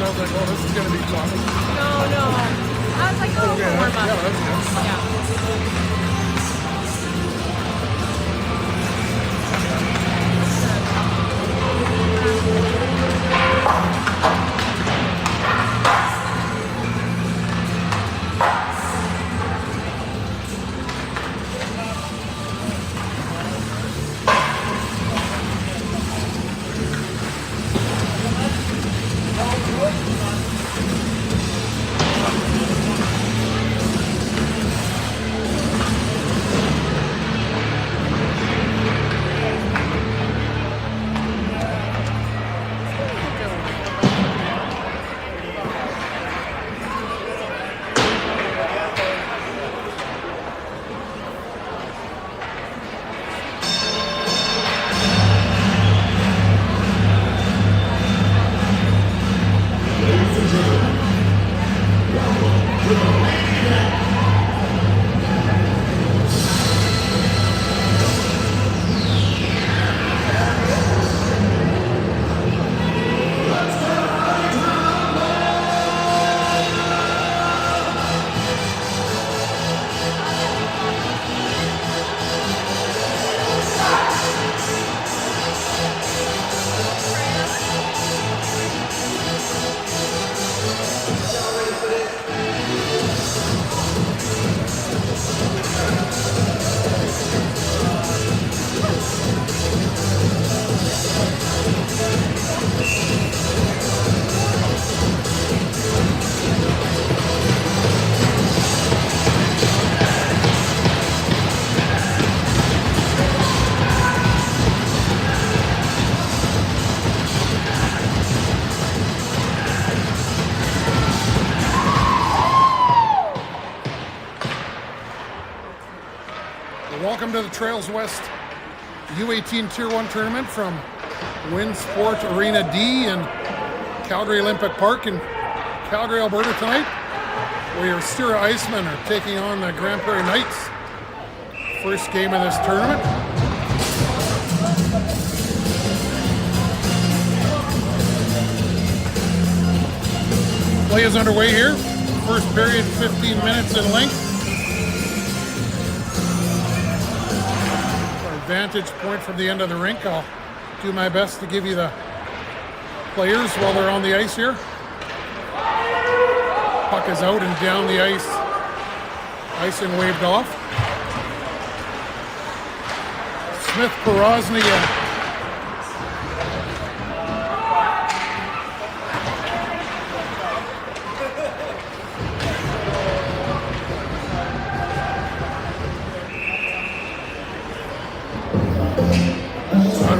I was like, oh, this is going to be tough. No. I was like, oh, Yeah, warm up. yeah, that's good. Yeah. Welcome to the Trails West U18 Tier 1 tournament from Win Sport Arena D in Calgary Olympic Park in Calgary, Alberta tonight, where your Icemen are taking on the Grand Prairie Knights. First game of this tournament. Play is underway here. First period, 15 minutes in length. Vantage point from the end of the rink. I'll do my best to give you the players while they're on the ice here. Puck is out and down the ice. Icing waved off. Smith Porosny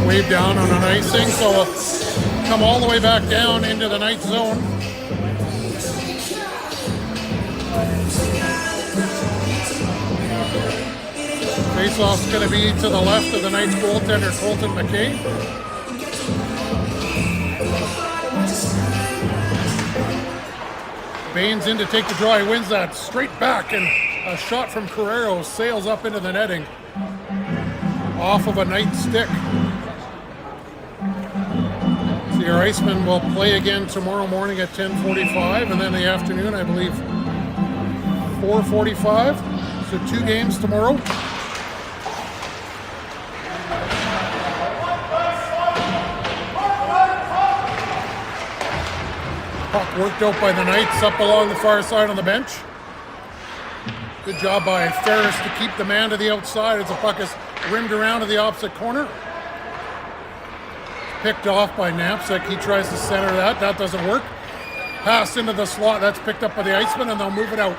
wave down on an icing, so we'll come all the way back down into the Knights zone. Face-off's going to be to the left of the Knights goaltender, Colton McKay. Baines in to take the draw. He wins that straight back, and a shot from Carrero sails up into the netting off of a Knights stick. Your Icemen will play again tomorrow morning at 10:45, and then in the afternoon, I believe, 4:45. So 2 games tomorrow. Puck worked out by the Knights up along the far side on the bench. Good job by Ferris to keep the man to the outside as the puck is rimmed around to the opposite corner. Picked off by Knapsack. He tries to center that. That doesn't work. Pass into the slot. That's picked up by the Iceman, and they'll move it out.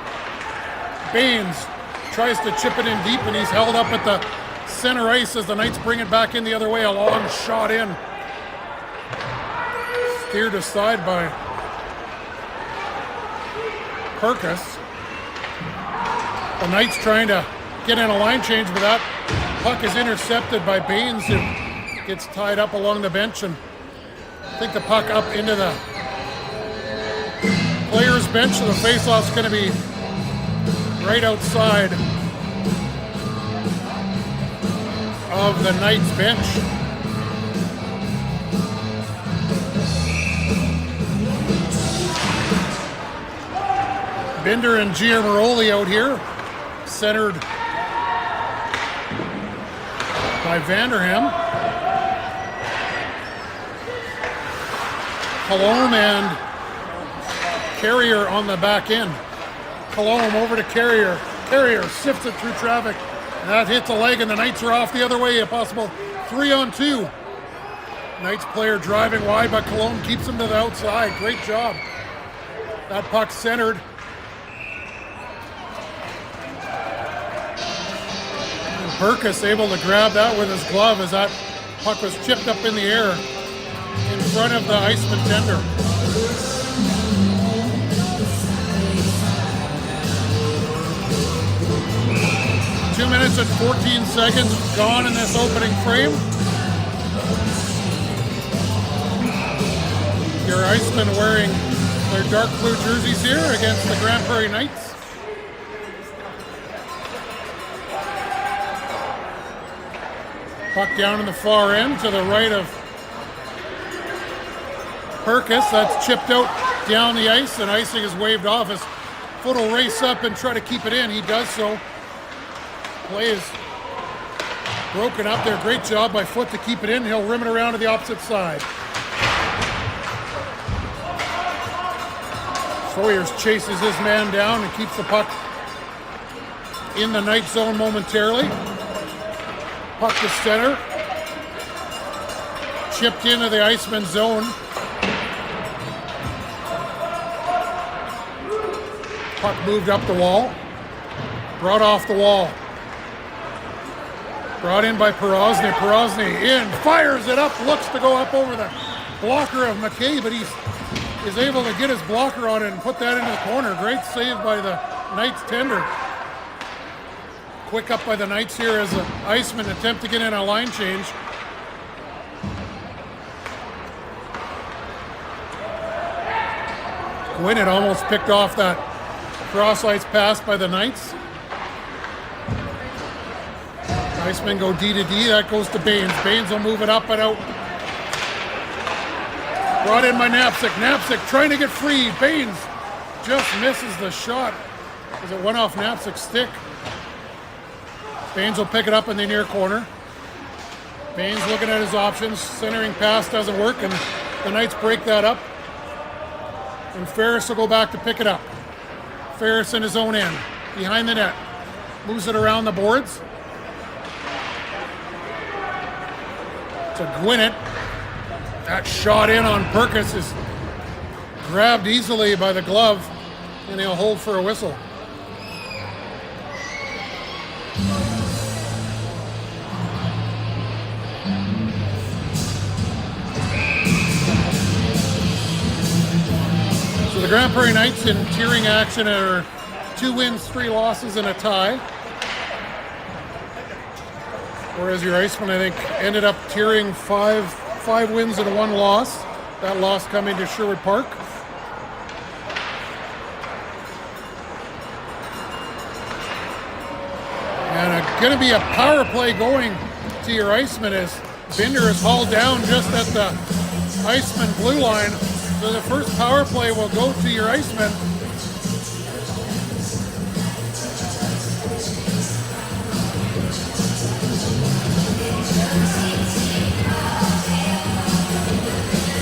Baines tries to chip it in deep, and he's held up at the center ice as the Knights bring it back in the other way. A long shot in. Steered aside by Perkus. The Knights trying to get in a line change, but that puck is intercepted by Baines, who gets tied up along the bench, and I think the puck up into the players' bench, so the face-off's going to be right outside of the Knights bench. Binder and Giamaroli out here, centered by Vanderham. Colomb and Carrier on the back end. Colomb over to Carrier. Carrier sifts it through traffic. And that hits a leg, and the Knights are off the other way. A possible 3-on-2. Knights player driving wide, but Colomb keeps him to the outside. Great job. That puck centered. And Burkus able to grab that with his glove as that puck was chipped up in the air in front of the Icemen tender. Two minutes and 14 seconds gone in this opening frame. Your Icemen wearing their dark blue jerseys here against the Grand Prairie Knights. Puck down in the far end to the right of Burkus. That's chipped out down the ice, and icing is waved off. His foot will race up and try to keep it in. He does so. Play is broken up there. Great job by Foot to keep it in. He'll rim it around to the opposite side. Sawyers chases his man down and keeps the puck in the Knight zone momentarily. Puck to center. Chipped into the Iceman zone. Puck moved up the wall. Brought off the wall. Brought in by Perosny. Perosny in, fires it up, looks to go up over the blocker of McKay, but he is able to get his blocker on it and put that into the corner. Great save by the Knights tender. Quick up by the Knights here as the Icemen attempt to get in a line change. Gwynedd almost picked off that cross-ice pass by the Knights. Icemen go D to D. That goes to Baines. Baines will move it up and out. Brought in by Knapczyk. Knapczyk trying to get free. Baines just misses the shot as it went off Knapczyk's stick. Baines will pick it up in the near corner. Baines looking at his options. Centering pass doesn't work, and the Knights break that up. And Ferris will go back to pick it up. Ferris in his own end, behind the net. Moves it around the boards. To Gwynedd. That shot in on Burkus is grabbed easily by the glove, and he'll hold for a whistle. So the Grand Prairie Knights in tiering action are 2 wins, 3 losses, and a tie. Whereas your Icemen, I think, ended up tiering 5 wins and 1 loss. That loss coming to Sherwood Park. And going to be a power play going to your Icemen as Binder is hauled down just at the Icemen blue line. So the first power play will go to your Icemen.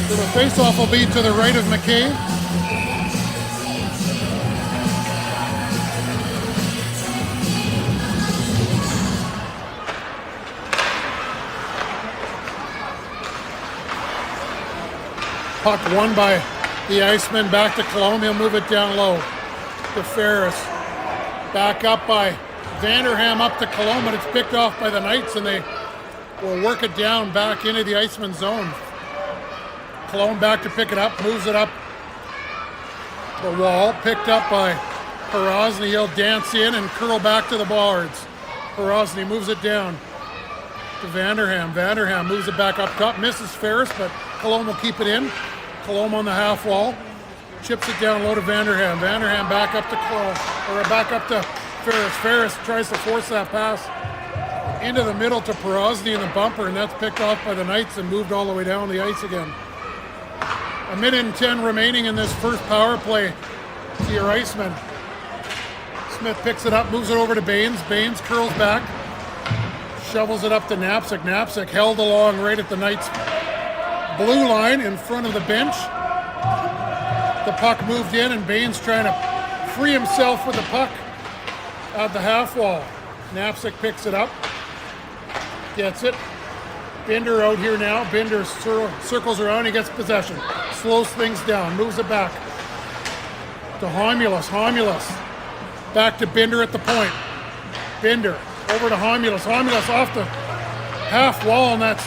So the face-off will be to the right of McKay. Puck won by the Icemen, back to Colomb. He'll move it down low to Ferris. Back up by Vanderham up to Colomb, but it's picked off by the Knights, and they will work it down back into the Icemen zone. Colomb back to pick it up, moves it up the wall, picked up by Perosny. He'll dance in and curl back to the boards. Perosny moves it down to Vanderham. Vanderham moves it back up top, misses Ferris, but Colomb will keep it in. Colomb on the half wall, chips it down low to Vanderham. Vanderham back up to back up to Ferris. Ferris tries to force that pass into the middle to Perosny in the bumper, and that's picked off by the Knights and moved all the way down the ice again. A minute and 10 remaining in this first power play to your Icemen. Smith picks it up, moves it over to Baines. Baines curls back, shovels it up to Knapsack. Knapsack held along right at the Knights' blue line in front of the bench. The puck moved in, and Baines trying to free himself with the puck at the half wall. Knapsack picks it up, gets it. Binder out here now. Binder circles around, he gets possession. Slows things down, moves it back to Homulus. Homulus back to Binder at the point. Binder over to Homulus. Homulus off the half wall, and that's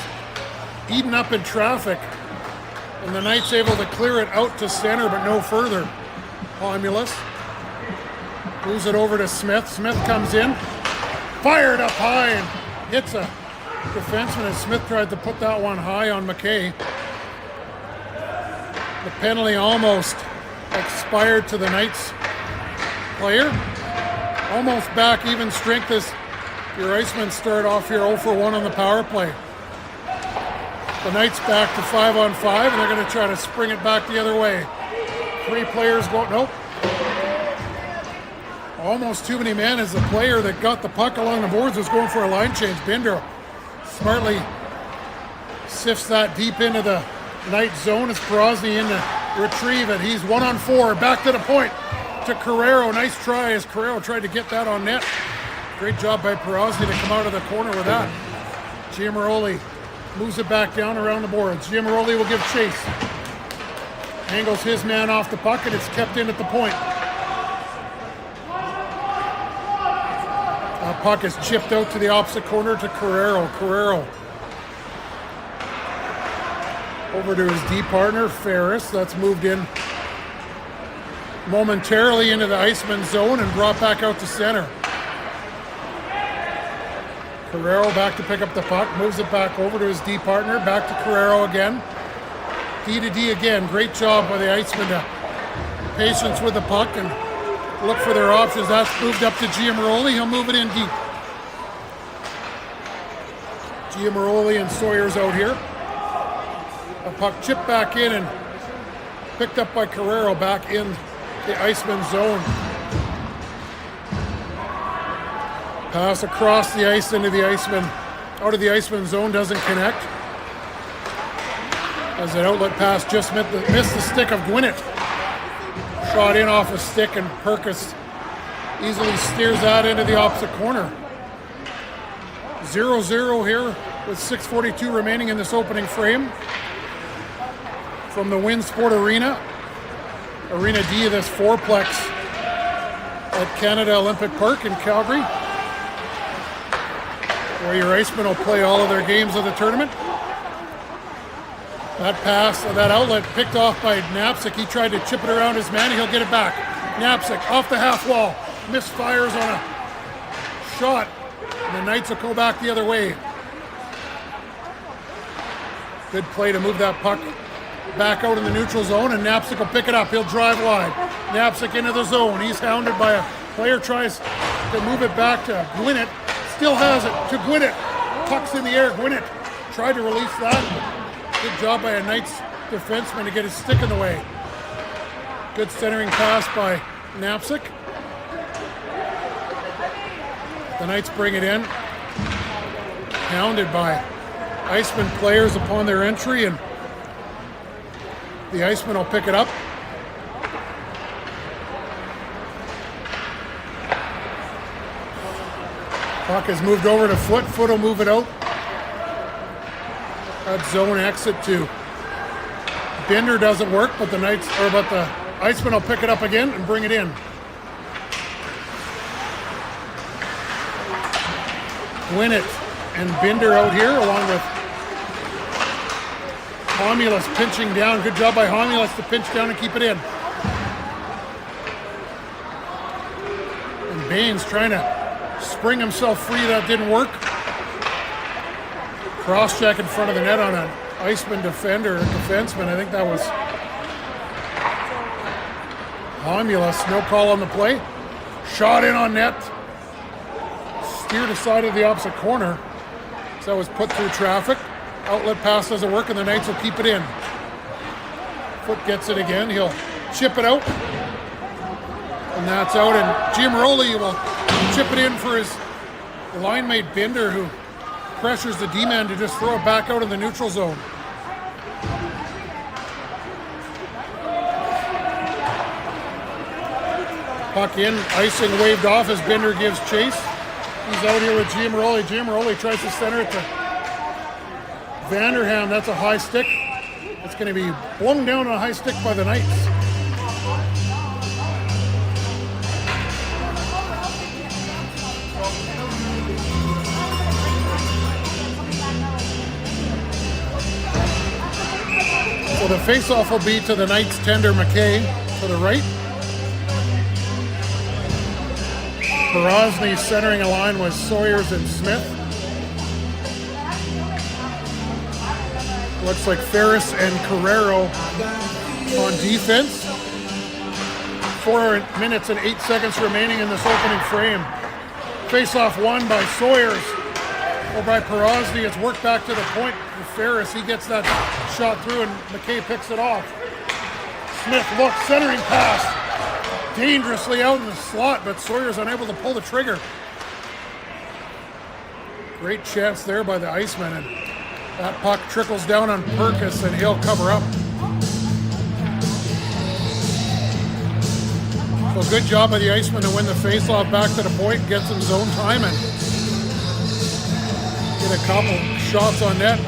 eaten up in traffic. And the Knights able to clear it out to center, but no further. Homulus moves it over to Smith. Smith comes in, fired up high, and hits a defenseman, and Smith tried to put that one high on McKay. The penalty almost expired to the Knights player. Almost back even strength as your Icemen start off here 0 for 1 on the power play. The Knights back to 5-on-5, and they're going to try to spring it back the other way. 3 players go, nope. Almost too many men as the player that got the puck along the boards was going for a line change. Binder smartly sifts that deep into the Knight zone as Prairie in to retrieve it. He's 1-on-4, back to the point to Carrero. Nice try as Carrero tried to get that on net. Great job by Prairie to come out of the corner with that. Giamaroli moves it back down around the boards. Giamaroli will give chase. Angles his man off the puck, and it's kept in at the point. Puck is chipped out to the opposite corner to Carrero. Carrero over to his D partner, Ferris. That's moved in momentarily into the Iceman zone and brought back out to center. Carrero back to pick up the puck, moves it back over to his D partner, back to Carrero again. D to D again. Great job by the Icemen to patience with the puck and look for their options. That's moved up to Giamaroli. He'll move it in deep. Giamaroli and Sawyer's out here. A puck chipped back in and picked up by Carrero back in the Iceman zone. Pass across the ice into the Iceman. Out of the Iceman zone, doesn't connect. As an outlet pass just missed the stick of Gwinnett. Shot in off a stick, and Perkis easily steers that into the opposite corner. 0-0 here with 6:42 remaining in this opening frame. From the Winsport Arena, Arena D of this fourplex at Canada Olympic Park in Calgary, where your Icemen will play all of their games of the tournament. That pass, that outlet picked off by Knapsack. He tried to chip it around his man. He'll get it back. Knapsack off the half wall. Misfires on a shot. And the Knights will go back the other way. Good play to move that puck back out in the neutral zone, and Knapsack will pick it up. He'll drive wide. Knapsack into the zone. He's hounded by a player, tries to move it back to Gwinnett. Still has it to Gwinnett. Puck's in the air. Gwinnett tried to release that. Good job by a Knights defenseman to get his stick in the way. Good centering pass by Knapsack. The Knights bring it in. Hounded by Iceman players upon their entry, and the Iceman will pick it up. Puck has moved over to Foot. Foot will move it out. That zone exit to Binder doesn't work, but the Iceman will pick it up again and bring it in. Gwinnett and Binder out here, along with Homulus pinching down. Good job by Homulus to pinch down and keep it in. And Baines trying to spring himself free. That didn't work. Cross check in front of the net on an Iceman defenseman. I think that was Homulus. No call on the play. Shot in on net. Steered aside of the opposite corner. So that was put through traffic. Outlet pass doesn't work, and the Knights will keep it in. Foot gets it again. He'll chip it out. And that's out, and Giamaroli will chip it in for his line mate Binder, who pressures the D-man to just throw it back out in the neutral zone. Puck in, icing waved off as Binder gives chase. He's out here with Giamaroli. Giamaroli tries to center it to Vanderham. That's a high stick. It's going to be blown down on a high stick by the Knights. So the faceoff will be to the Knights tender McKay to the right. Porosny centering a line with Sawyers and Smith. Looks like Ferris and Carrero on defense. 4 minutes and 8 seconds remaining in this opening frame. Faceoff won by Sawyers. Or by Porosny. It's worked back to the point with Ferris. He gets that shot through and McKay picks it off. Smith looks, centering pass. Dangerously out in the slot, but Sawyer's unable to pull the trigger. Great chance there by the Icemen, and that puck trickles down on Perkis and he'll cover up. So good job by the Icemen to win the faceoff back to the point, get some zone time and get a couple shots on net.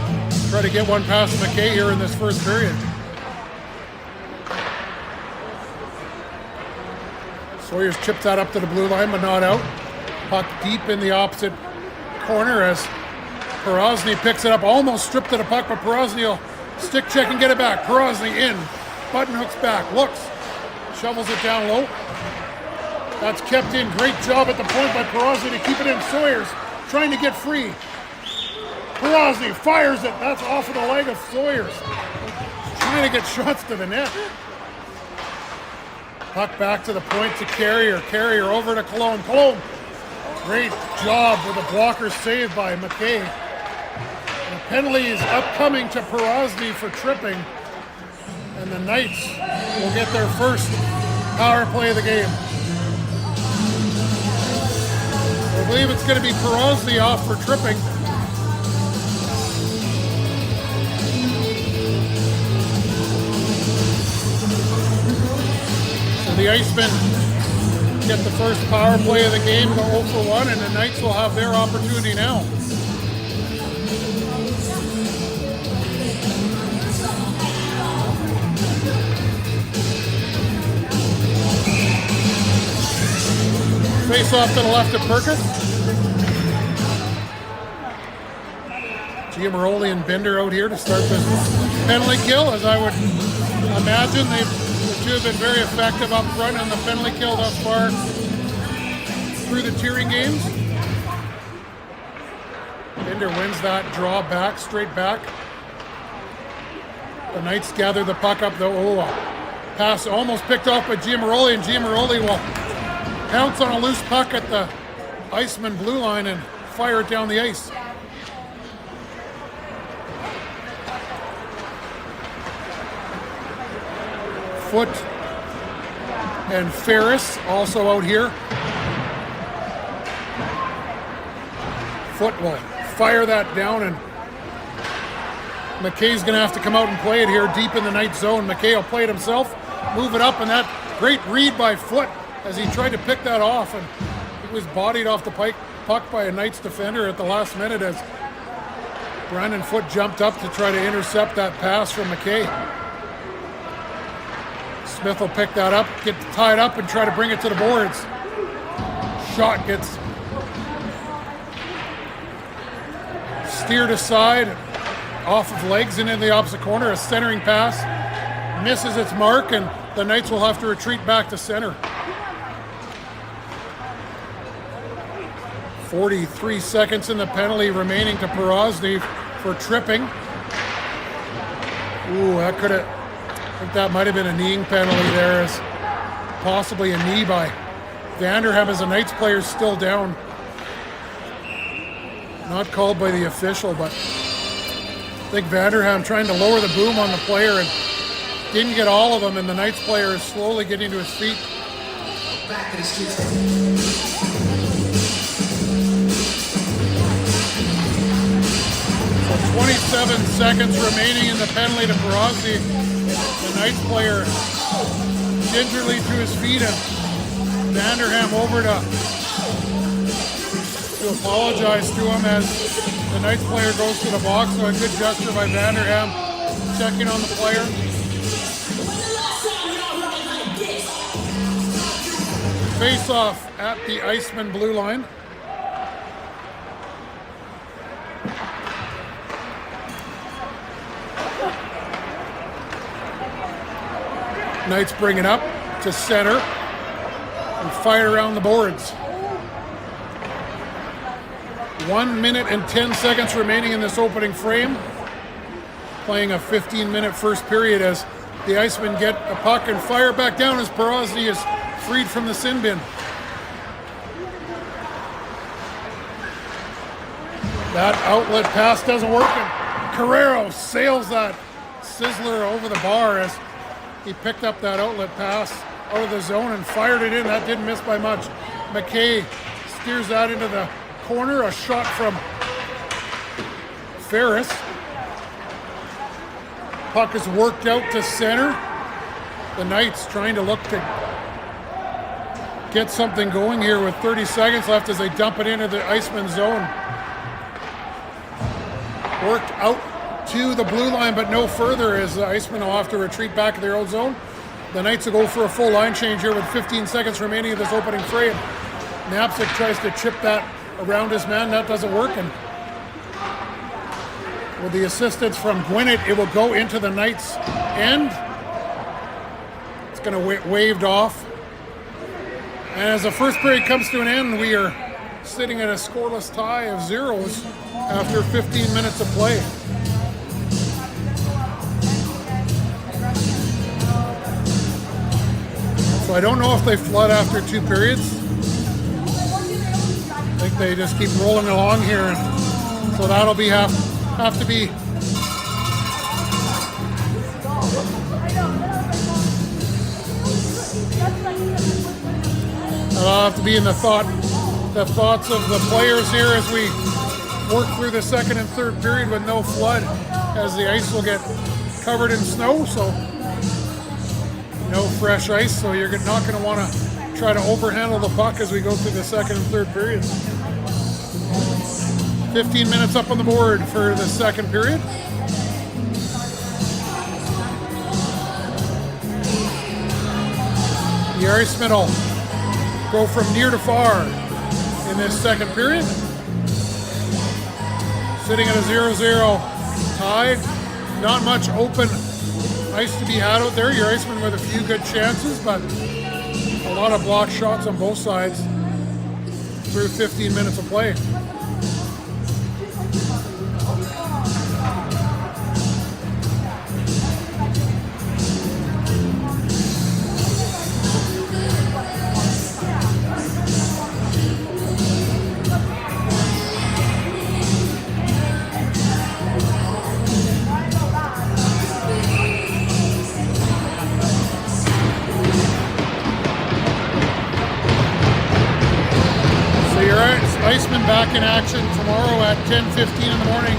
Try to get one past McKay here in this first period. Sawyers chipped that up to the blue line, but not out. Puck deep in the opposite corner as Porosny picks it up, almost stripped of the puck, but Porosny will stick check and get it back. Porosny in, button hooks back, looks, shovels it down low. That's kept in, great job at the point by Porosny to keep it in. Sawyers trying to get free. Porosny fires it, that's off of the leg of Sawyers. Trying to get shots to the net. Puck back to the point to Carrier. Carrier over to Cologne. Cologne, great job with a blocker save by McKay. The penalty is upcoming to Porosny for tripping. And the Knights will get their first power play of the game. I believe it's going to be Porosny off for tripping. The Icemen get the first power play of the game, go 0 for 1, and the Knights will have their opportunity now. Face off to the left of Perkis. Giamaroli and Binder out here to start this penalty kill, as I would imagine. The two have been very effective up front on the penalty kill thus far through the tiering games. Binder wins that draw back, straight back. The Knights gather the puck up though. Oh, pass almost picked off by Giamaroli, and Giamaroli will pounce on a loose puck at the Iceman blue line and fire it down the ice. Foot and Ferris also out here. Foot will fire that down, and McKay's going to have to come out and play it here deep in the Knight zone. McKay will play it himself, move it up, and that great read by Foot as he tried to pick that off, and he was bodied off the puck by a Knights defender at the last minute as Brandon Foot jumped up to try to intercept that pass from McKay. Smith will pick that up, get tied up, and try to bring it to the boards. Shot gets steered aside, off of legs and in the opposite corner. A centering pass misses its mark, and the Knights will have to retreat back to center. 43 seconds in the penalty remaining to Porosny for tripping. Ooh, that could have... I think that might have been a kneeing penalty there, as possibly a knee by Vanderham as the Knights player's still down. Not called by the official, but I think Vanderham trying to lower the boom on the player and didn't get all of them, and the Knights player is slowly getting to his feet. So 27 seconds remaining in the penalty to Prairie. The Knights player gingerly to his feet and Vanderham over to apologize to him as the Knights player goes to the box. So a good gesture by Vanderham, checking on the player. Face off at the Icemen blue line. Knights bring it up to center and fire around the boards. 1 minute and 10 seconds remaining in this opening frame. Playing a 15-minute first period as the Icemen get the puck and fire back down as Prairie is freed from the sin bin. That outlet pass doesn't work and Carrero sails that sizzler over the bar as he picked up that outlet pass out of the zone and fired it in. That didn't miss by much. McKay steers that into the corner. A shot from Ferris. Puck is worked out to center. The Knights trying to look to get something going here with 30 seconds left as they dump it into the Iceman zone. Worked out to the blue line, but no further as the Icemen will have to retreat back to their own zone. The Knights will go for a full line change here with 15 seconds remaining of this opening frame. Knapczyk tries to chip that around his man. That doesn't work. And with the assistance from Gwinnett, it will go into the Knights' end. It's going to waved off. And as the first period comes to an end, we are sitting at a scoreless tie of zeros after 15 minutes of play. So I don't know if they flood after 2 periods. I think they just keep rolling along here. And so that'll be have to be in the thoughts of the players here as we work through the second and third period with no flood, as the ice will get covered in snow, so no fresh ice, so you're not going to want to try to overhandle the puck as we go through the second and third periods. 15 minutes up on the board for the second period. The Icemen will go from near to far in this second period. Sitting at a 0-0 tie. Not much open ice to be had out there. Your Icemen with a few good chances, but a lot of blocked shots on both sides through 15 minutes of play. Icemen back in action tomorrow at 10:15 in the morning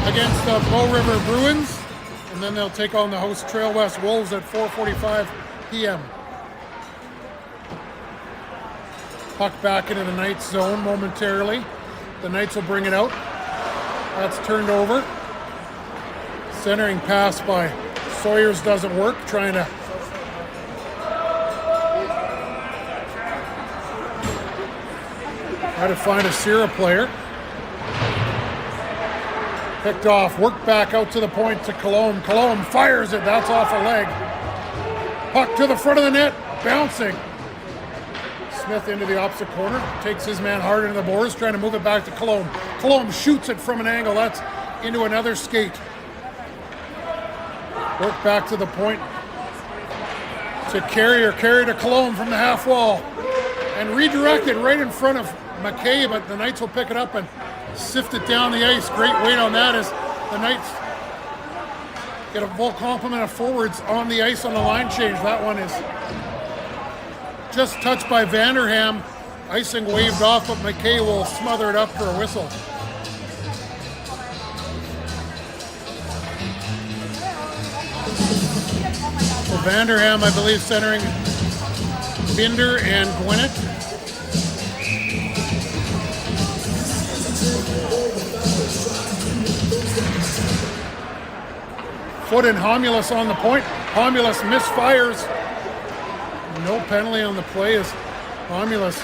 against the Bow River Bruins, and then they'll take on the host Trail West Wolves at 4:45 p.m. Puck back into the Knights zone momentarily. The Knights will bring it out. That's turned over. Centering pass by Sawyers doesn't work, trying to find a Sierra player. Picked off, worked back out to the point to Cologne. Cologne fires it, that's off a leg. Puck to the front of the net, bouncing. Smith into the opposite corner, takes his man hard into the boards, trying to move it back to Cologne. Cologne shoots it from an angle, that's into another skate. Work back to the point to Carrier to Cologne from the half wall. And redirected right in front of McKay, but the Knights will pick it up and sift it down the ice. Great weight on that as the Knights get a full complement of forwards on the ice on the line change. That one is just touched by Vanderham. Icing waved off, but McKay will smother it up for a whistle. So Vanderham, I believe, centering Binder and Gwinnett. Foot and Homulus on the point. Homulus misfires. No penalty on the play as Homulus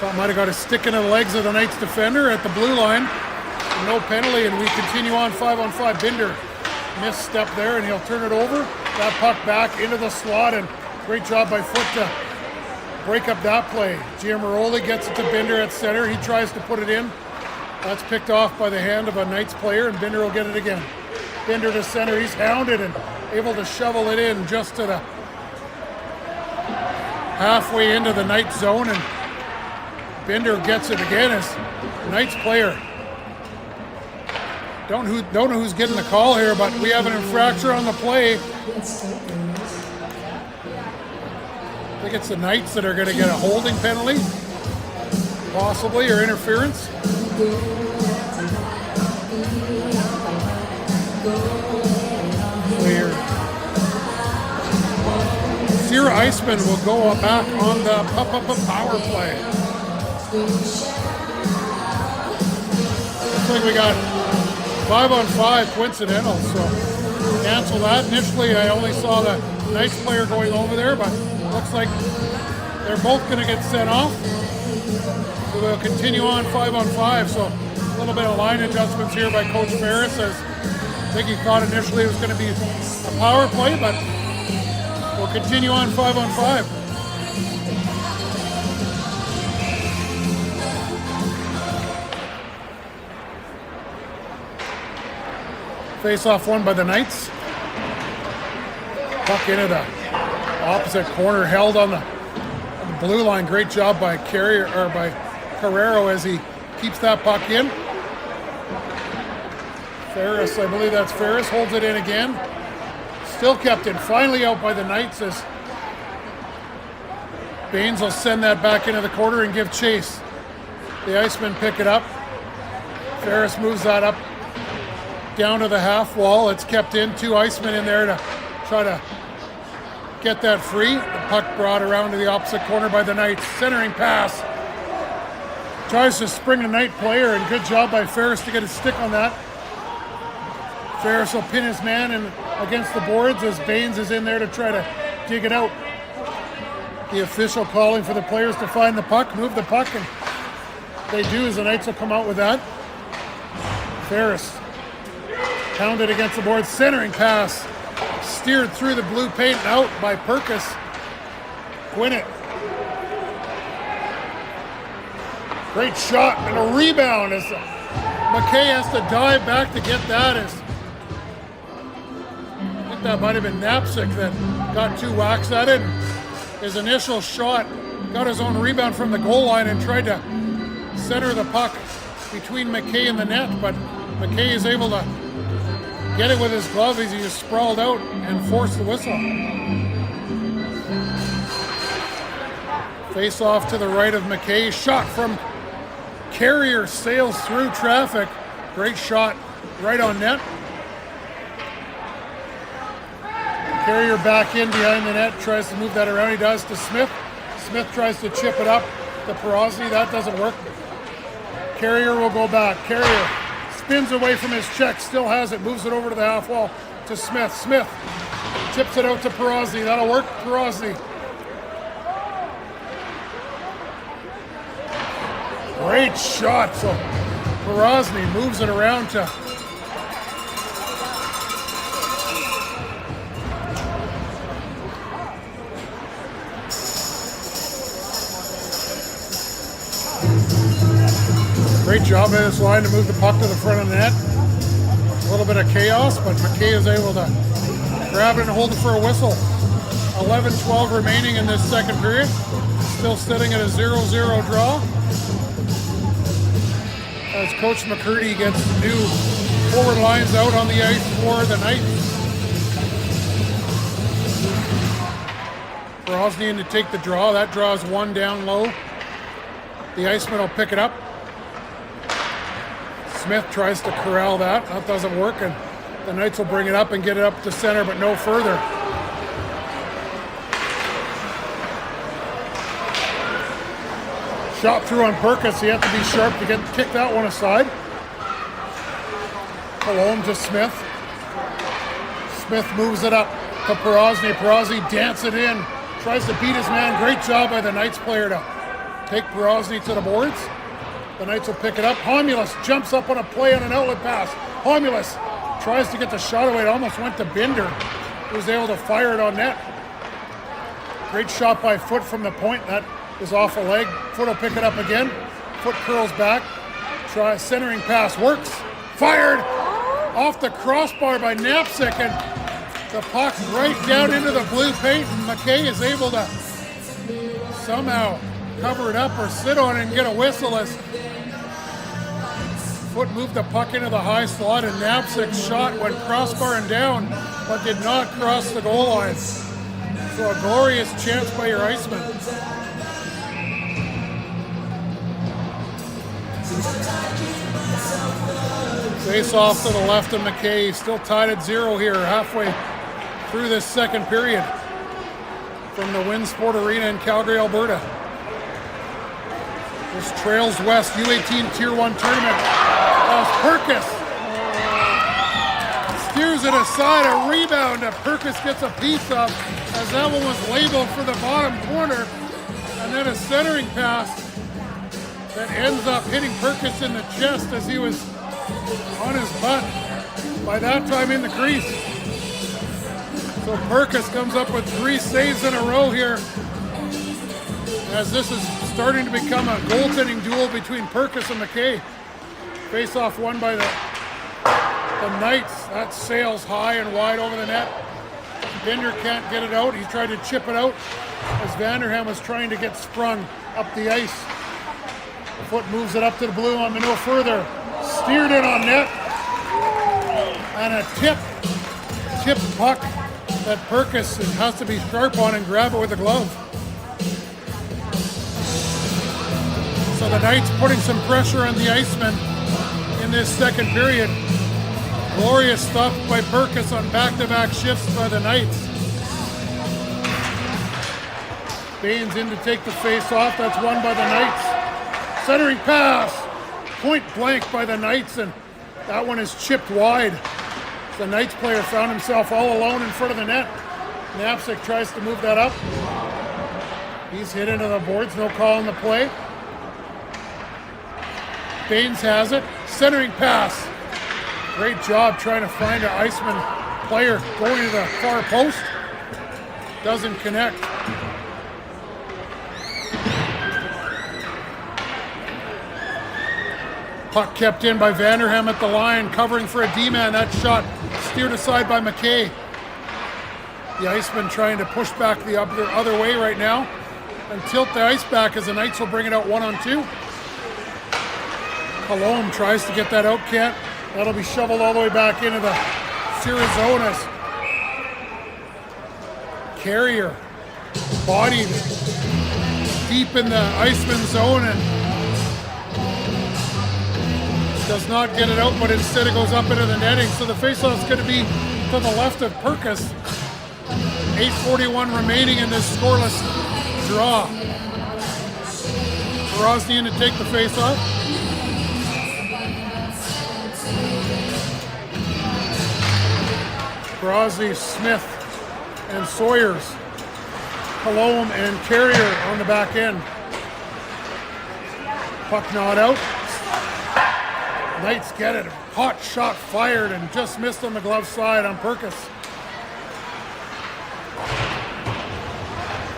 thought might have got a stick into the legs of the Knights defender at the blue line. No penalty, and we continue on 5-on-5. Binder misstep there, and he'll turn it over. That puck back into the slot, and great job by Foot to break up that play. Giamaroli gets it to Binder at center. He tries to put it in. That's picked off by the hand of a Knights player, and Binder will get it again. Binder to center. He's hounded and able to shovel it in just to the halfway into the Knights zone, and Binder gets it again as Knights player. Don't know who's getting the call here, but we have an infraction on the play. I think it's the Knights that are going to get a holding penalty, possibly, or interference. Clear. Sierra Icemen will go back on the power play. Looks like we got 5-on-5 coincidental, so cancel that. Initially, I only saw the Knights player going over there, but looks like they're both going to get sent off. So we'll continue on 5-on-5. So a little bit of line adjustments here by Coach Ferris, as I think he thought initially it was going to be a power play, but we'll continue on 5-on-5. Face-off won by the Knights. Puck into the opposite corner, held on the blue line. Great job by Carrero as he keeps that puck in. Ferris, I believe that's Ferris, holds it in again. Still kept in. Finally out by the Knights as Baines will send that back into the corner and give chase. The Icemen pick it up. Ferris moves that up down to the half wall. It's kept in. Two Icemen in there to try to get that free. The puck brought around to the opposite corner by the Knights. Centering pass. Tries to spring a Knight player, and good job by Ferris to get a stick on that. Ferris will pin his man in against the boards as Baines is in there to try to dig it out. The official calling for the players to find the puck, move the puck, and they do, as the Knights will come out with that. Ferris pounded against the boards, centering pass, steered through the blue paint and out by Perkis. Gwinnett. Great shot and a rebound as McKay has to dive back to get that. As I think that might have been Knapczyk that got two whacks at it. His initial shot got his own rebound from the goal line and tried to center the puck between McKay and the net, but McKay is able to get it with his glove as he just sprawled out and forced the whistle. Face off to the right of McKay. Shot from Carrier sails through traffic. Great shot right on net. Carrier back in behind the net, tries to move that around. He does to Smith. Smith tries to chip it up to Perozzi. That doesn't work. Carrier will go back. Carrier spins away from his check, still has it, moves it over to the half wall to Smith. Smith chips it out to Perozzi. That'll work. Perozzi. Great shot. So Perozzi moves it around to great job by this line to move the puck to the front of the net. A little bit of chaos, but McKay is able to grab it and hold it for a whistle. 11-12 remaining in this second period. Still sitting at a 0-0 draw. As Coach McCurdy gets new forward lines out on the ice for the Knights. Grosny in to take the draw. That draws one down low. The Iceman will pick it up. Smith tries to corral that. That doesn't work, and the Knights will bring it up and get it up to center, but no further. Shot through on Perkis. He had to be sharp to kick that one aside. Home to Smith. Smith moves it up to Perosny. Perosny dance it in. Tries to beat his man. Great job by the Knights player to take Perosny to the boards. The Knights will pick it up. Homulus jumps up on a play on an outlet pass. Homulus tries to get the shot away. It almost went to Binder, who was able to fire it on net. Great shot by Foot from the point. That is off a leg. Foot will pick it up again. Foot curls back. Try centering pass. Works. Fired off the crossbar by Knapsack, and the puck right down into the blue paint. And McKay is able to somehow cover it up or sit on it and get a whistle as Foot moved the puck into the high slot, and Knapsack's shot went crossbar and down, but did not cross the goal line. So a glorious chance by your Iceman. Face off to the left of McKay, still tied at 0 here, halfway through this second period from the Winsport Arena in Calgary, Alberta. This Trails West U18 Tier 1 tournament as Perkis steers it aside, a rebound that Perkis gets a piece of as that one was labeled for the bottom corner, and then a centering pass that ends up hitting Perkis in the chest as he was on his butt, by that time in the crease. So Perkis comes up with 3 saves in a row here, as this is starting to become a goaltending duel between Perkis and McKay. Face-off won by the Knights. That sails high and wide over the net. Binder can't get it out. He tried to chip it out as Vanderham was trying to get sprung up the ice. Foot moves it up to the blue on the no further. Steered in on net, and a tip puck that Perkis has to be sharp on and grab it with a glove. So the Knights putting some pressure on the Icemen in this second period. Glorious stuff by Perkis on back-to-back shifts by the Knights. Baines in to take the face off. That's won by the Knights. Centering pass. Point blank by the Knights, and that one is chipped wide. The Knights player found himself all alone in front of the net. Knapsack tries to move that up. He's hit into the boards, no call on the play. Baines has it. Centering pass. Great job trying to find an Iceman player going to the far post. Doesn't connect. Puck kept in by Vanderham at the line, covering for a D-man. That shot steered aside by McKay. The Iceman trying to push back the other way right now and tilt the ice back as the Knights will bring it out 1-on-2. Palom tries to get that out, can't. That'll be shoveled all the way back into the Sirizonas. Carrier bodied deep in the Iceman zone and does not get it out, but instead it goes up into the netting. So the faceoff is going to be to the left of Perkis. 8:41 remaining in this scoreless draw. Grosny in to take the faceoff. Grosny, Smith, and Sawyers. Palom and Carrier on the back end. Puck not out. Knights get it. Hot shot fired and just missed on the glove side on Perkis.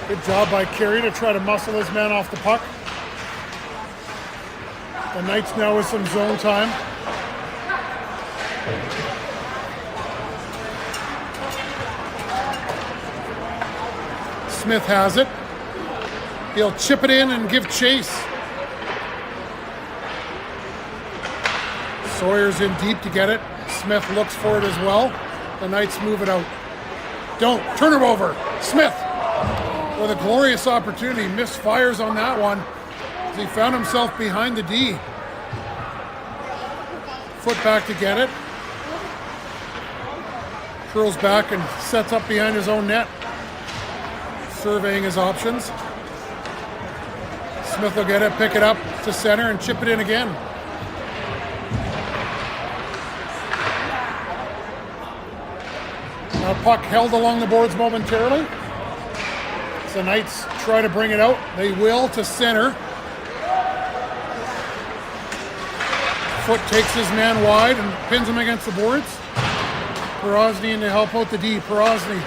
Good job by Carey to try to muscle his man off the puck. The Knights now with some zone time. Smith has it. He'll chip it in and give chase. Sawyer's in deep to get it. Smith looks for it as well. The Knights move it out. Don't. Turn it over. Smith. with a glorious opportunity. Misfires on that one as he found himself behind the D. Foot back to get it. Curls back and sets up behind his own net. Surveying his options. Smith will get it, pick it up to center and chip it in again. Now puck held along the boards momentarily. As the Knights try to bring it out. They will to center. Foot takes his man wide and pins him against the boards. Perosny in to help out the D. Perosny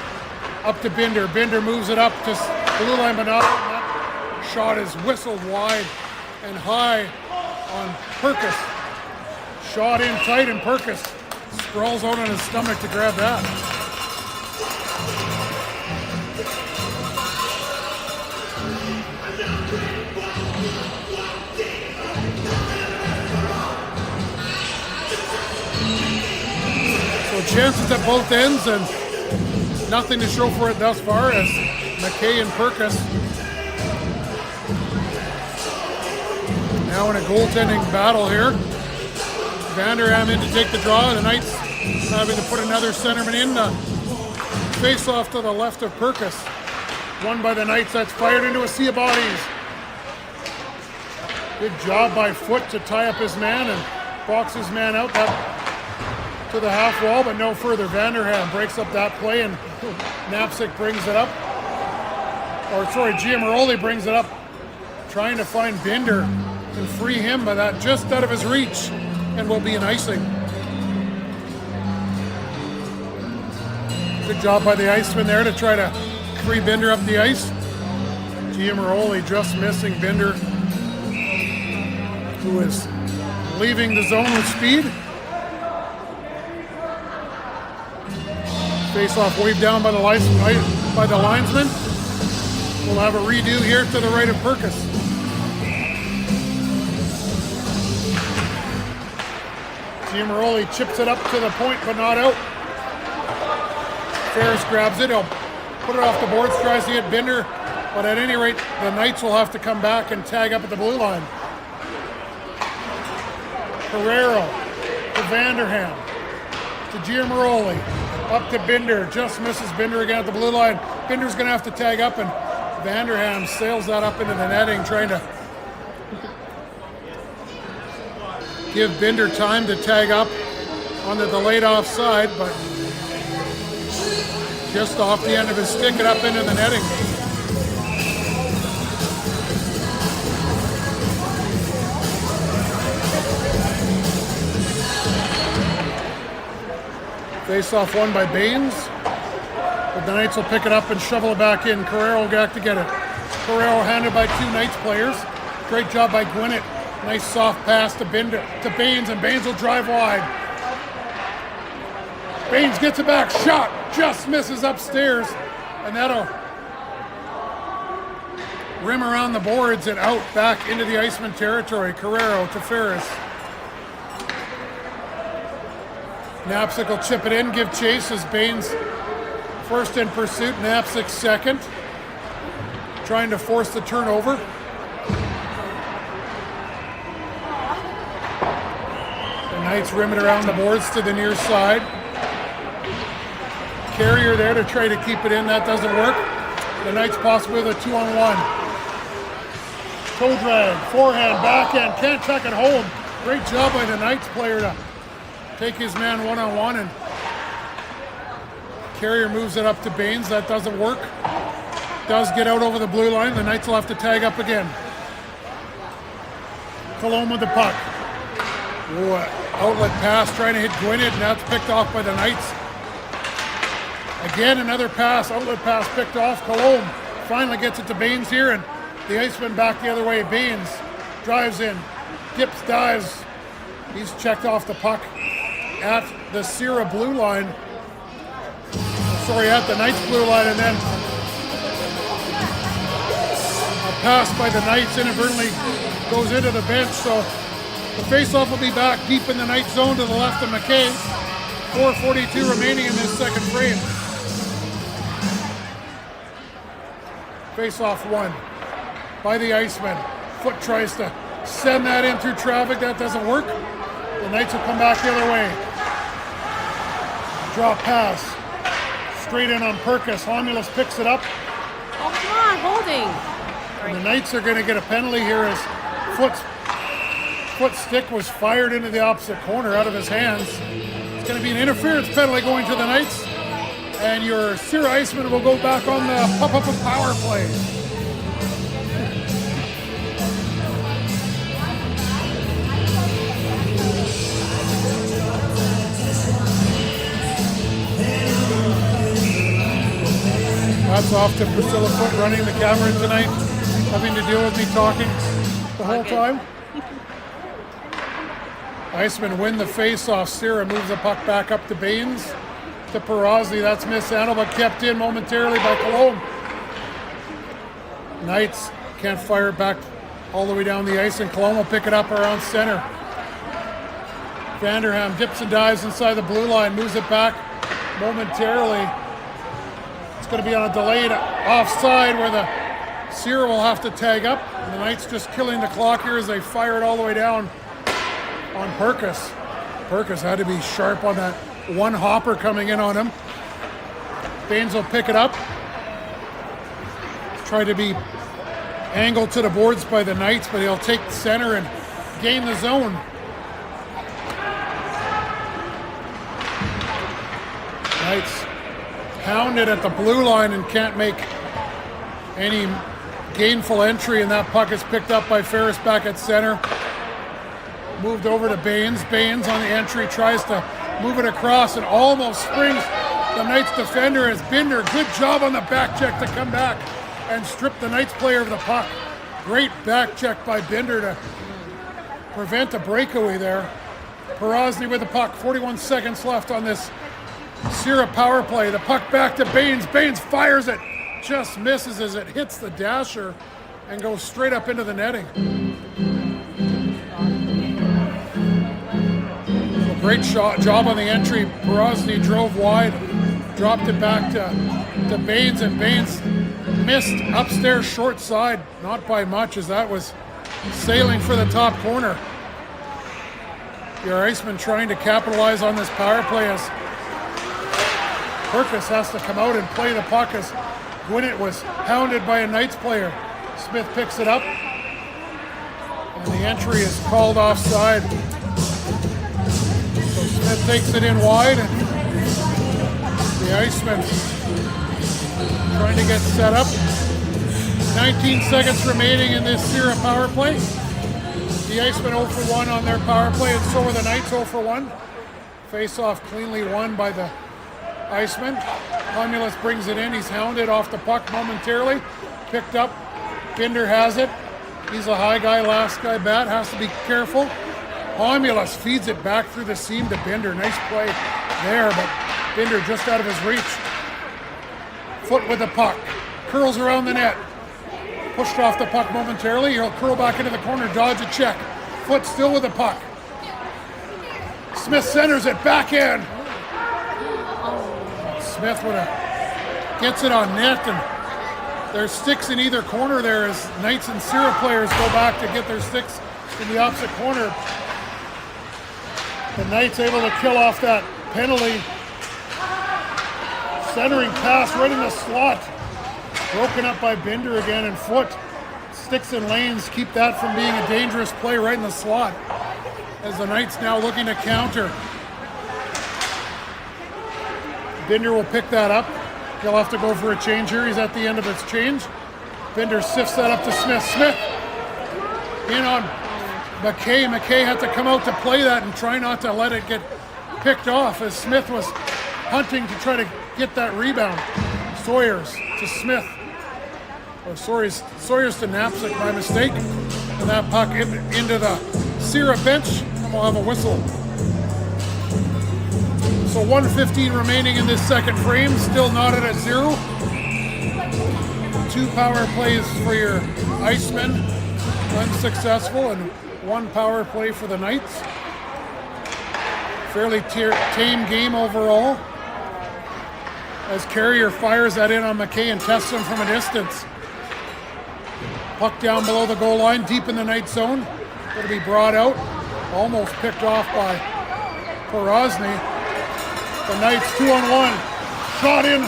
up to Binder. Binder moves it up to blue line, but not. That shot is whistled wide and high on Perkus. Shot in tight, and Perkus sprawls out on his stomach to grab that. So chances at both ends, and nothing to show for it thus far as McKay and Perkus now in a goaltending battle here. Vanderham in to take the draw. The Knights having to put another centerman in. Face off to the left of Perkus. Won by the Knights. That's fired into a sea of bodies. Good job by Foot to tie up his man and box his man out that to the half wall, but no further. Vanderham breaks up that play, and Knapczyk brings it up. Giamaroli brings it up, trying to find Binder and free him, but that just out of his reach, and will be an icing. Good job by the Icemen there to try to free Binder up the ice. Giamaroli just missing Binder, who is leaving the zone with speed. Face-off waved down by the linesman. We'll have a redo here to the right of Perkus. Giamaroli chips it up to the point, but not out. Ferris grabs it. He'll put it off the boards, tries to hit Binder, but at any rate, the Knights will have to come back and tag up at the blue line. Carrero to Vanderham to Giamaroli. Up to Binder, just misses Binder again at the blue line. Binder's gonna have to tag up, and Vanderham sails that up into the netting, trying to give Binder time to tag up on the delayed offside, but just off the end of his stick and up into the netting. Face-off won by Baines. But the Knights will pick it up and shovel it back in. Carrero will get to get it. Carrero handed by two Knights players. Great job by Gwinnett. Nice soft pass to Baines, and Baines will drive wide. Baines gets it back. Shot just misses upstairs, and that'll rim around the boards and out back into the Iceman territory. Carrero to Ferris. Knapczyk will chip it in, give chase as Baines first in pursuit. Knapczyk second, trying to force the turnover. The Knights rim it around the boards to the near side. Carrier there to try to keep it in, that doesn't work. The Knights possibly with a 2-on-1. Toe drag, forehand, backhand, can't tuck it home. Great job by the Knights player to take his man 1-on-1, and Carrier moves it up to Baines. That doesn't work. Does get out over the blue line. The Knights will have to tag up again. Cologne with the puck. Ooh, outlet pass trying to hit Gwinnett, and that's picked off by the Knights. Again, another pass, outlet pass picked off. Cologne finally gets it to Baines here, and the Iceman back the other way. Baines drives in, dips, dives. He's checked off the puck at the Sierra blue line. At the Knights blue line, and then a pass by the Knights inadvertently goes into the bench. So the faceoff will be back deep in the Knights zone to the left of McKay. 4:42 remaining in this second frame. Face-off won by the Icemen. Foot tries to send that in through traffic. That doesn't work. The Knights will come back the other way. Draw pass. Straight in on Perkis. Homulus picks it up. Oh, come on, holding. And the Knights are going to get a penalty here as foot stick was fired into the opposite corner out of his hands. It's going to be an interference penalty going to the Knights. And your Sierra Icemen will go back on the power play. That's off to Priscilla Foot running the camera tonight, having to deal with me talking the whole time. Icemen win the face-off. Sierra moves the puck back up to Baines. To Perazzi, that's mishandled but kept in momentarily by Cologne. Knights can't fire it back all the way down the ice, and Cologne will pick it up around center. Vanderham dips and dives inside the blue line, moves it back momentarily. It's going to be on a delayed offside where the Sierra will have to tag up. And the Knights just killing the clock here as they fire it all the way down on Perkis. Perkis had to be sharp on that one hopper coming in on him. Baines will pick it up. Try to be angled to the boards by the Knights, but he'll take the center and gain the zone. Knights pounded at the blue line and can't make any gainful entry, and that puck is picked up by Ferris back at center. Moved over to Baines. Baines on the entry tries to move it across and almost springs the Knights defender as Binder. Good job on the back check to come back and strip the Knights player of the puck. Great back check by Binder to prevent a breakaway there. Perazzi with the puck. 41 seconds left on this Sierra power play. The puck back to Baines. Baines fires it. Just misses as it hits the dasher and goes straight up into the netting. Great job on the entry. Perazzi drove wide, dropped it back to Baines, and Baines missed upstairs short side, not by much, as that was sailing for the top corner. Your Icemen trying to capitalize on this power play as Perkis has to come out and play the puck as Gwinnett was hounded by a Knights player. Smith picks it up, and the entry is called offside. Smith takes it in wide, and the Icemen trying to get set up. 19 seconds remaining in this Sierra power play. The Icemen 0 for 1 on their power play, and so are the Knights 0 for 1. Face-off cleanly won by the Icemen. Homulus brings it in. He's hounded off the puck momentarily. Picked up. Binder has it. He's a high guy, last guy bat. Has to be careful. Homulus feeds it back through the seam to Binder. Nice play there, but Binder just out of his reach. Foot with the puck. Curls around the net. Pushed off the puck momentarily. He'll curl back into the corner, dodge a check. Foot still with the puck. Smith centers it back in. Smith gets it on net, and there's sticks in either corner there as Knights and Sierra players go back to get their sticks in the opposite corner. The Knights able to kill off that penalty. Centering pass right in the slot. Broken up by Binder again, and Foot. Sticks and lanes keep that from being a dangerous play right in the slot. As the Knights now looking to counter. Binder will pick that up. He'll have to go for a change here. He's at the end of his change. Binder sifts that up to Smith. Smith in on McKay. McKay had to come out to play that and try not to let it get picked off as Smith was hunting to try to get that rebound. Sawyers to Smith. Or Sawyers to Knapsack by mistake. And that puck into the Sierra bench, and we'll have a whistle. So 1:15 remaining in this second frame, still knotted at 0. 2 power plays for your Icemen, unsuccessful, and 1 power play for the Knights. Fairly tame game overall. As Carrier fires that in on McKay and tests him from a distance. Puck down below the goal line, deep in the Knights zone. Going to be brought out. Almost picked off by Prairie. The Knights 2-on-1. Shot in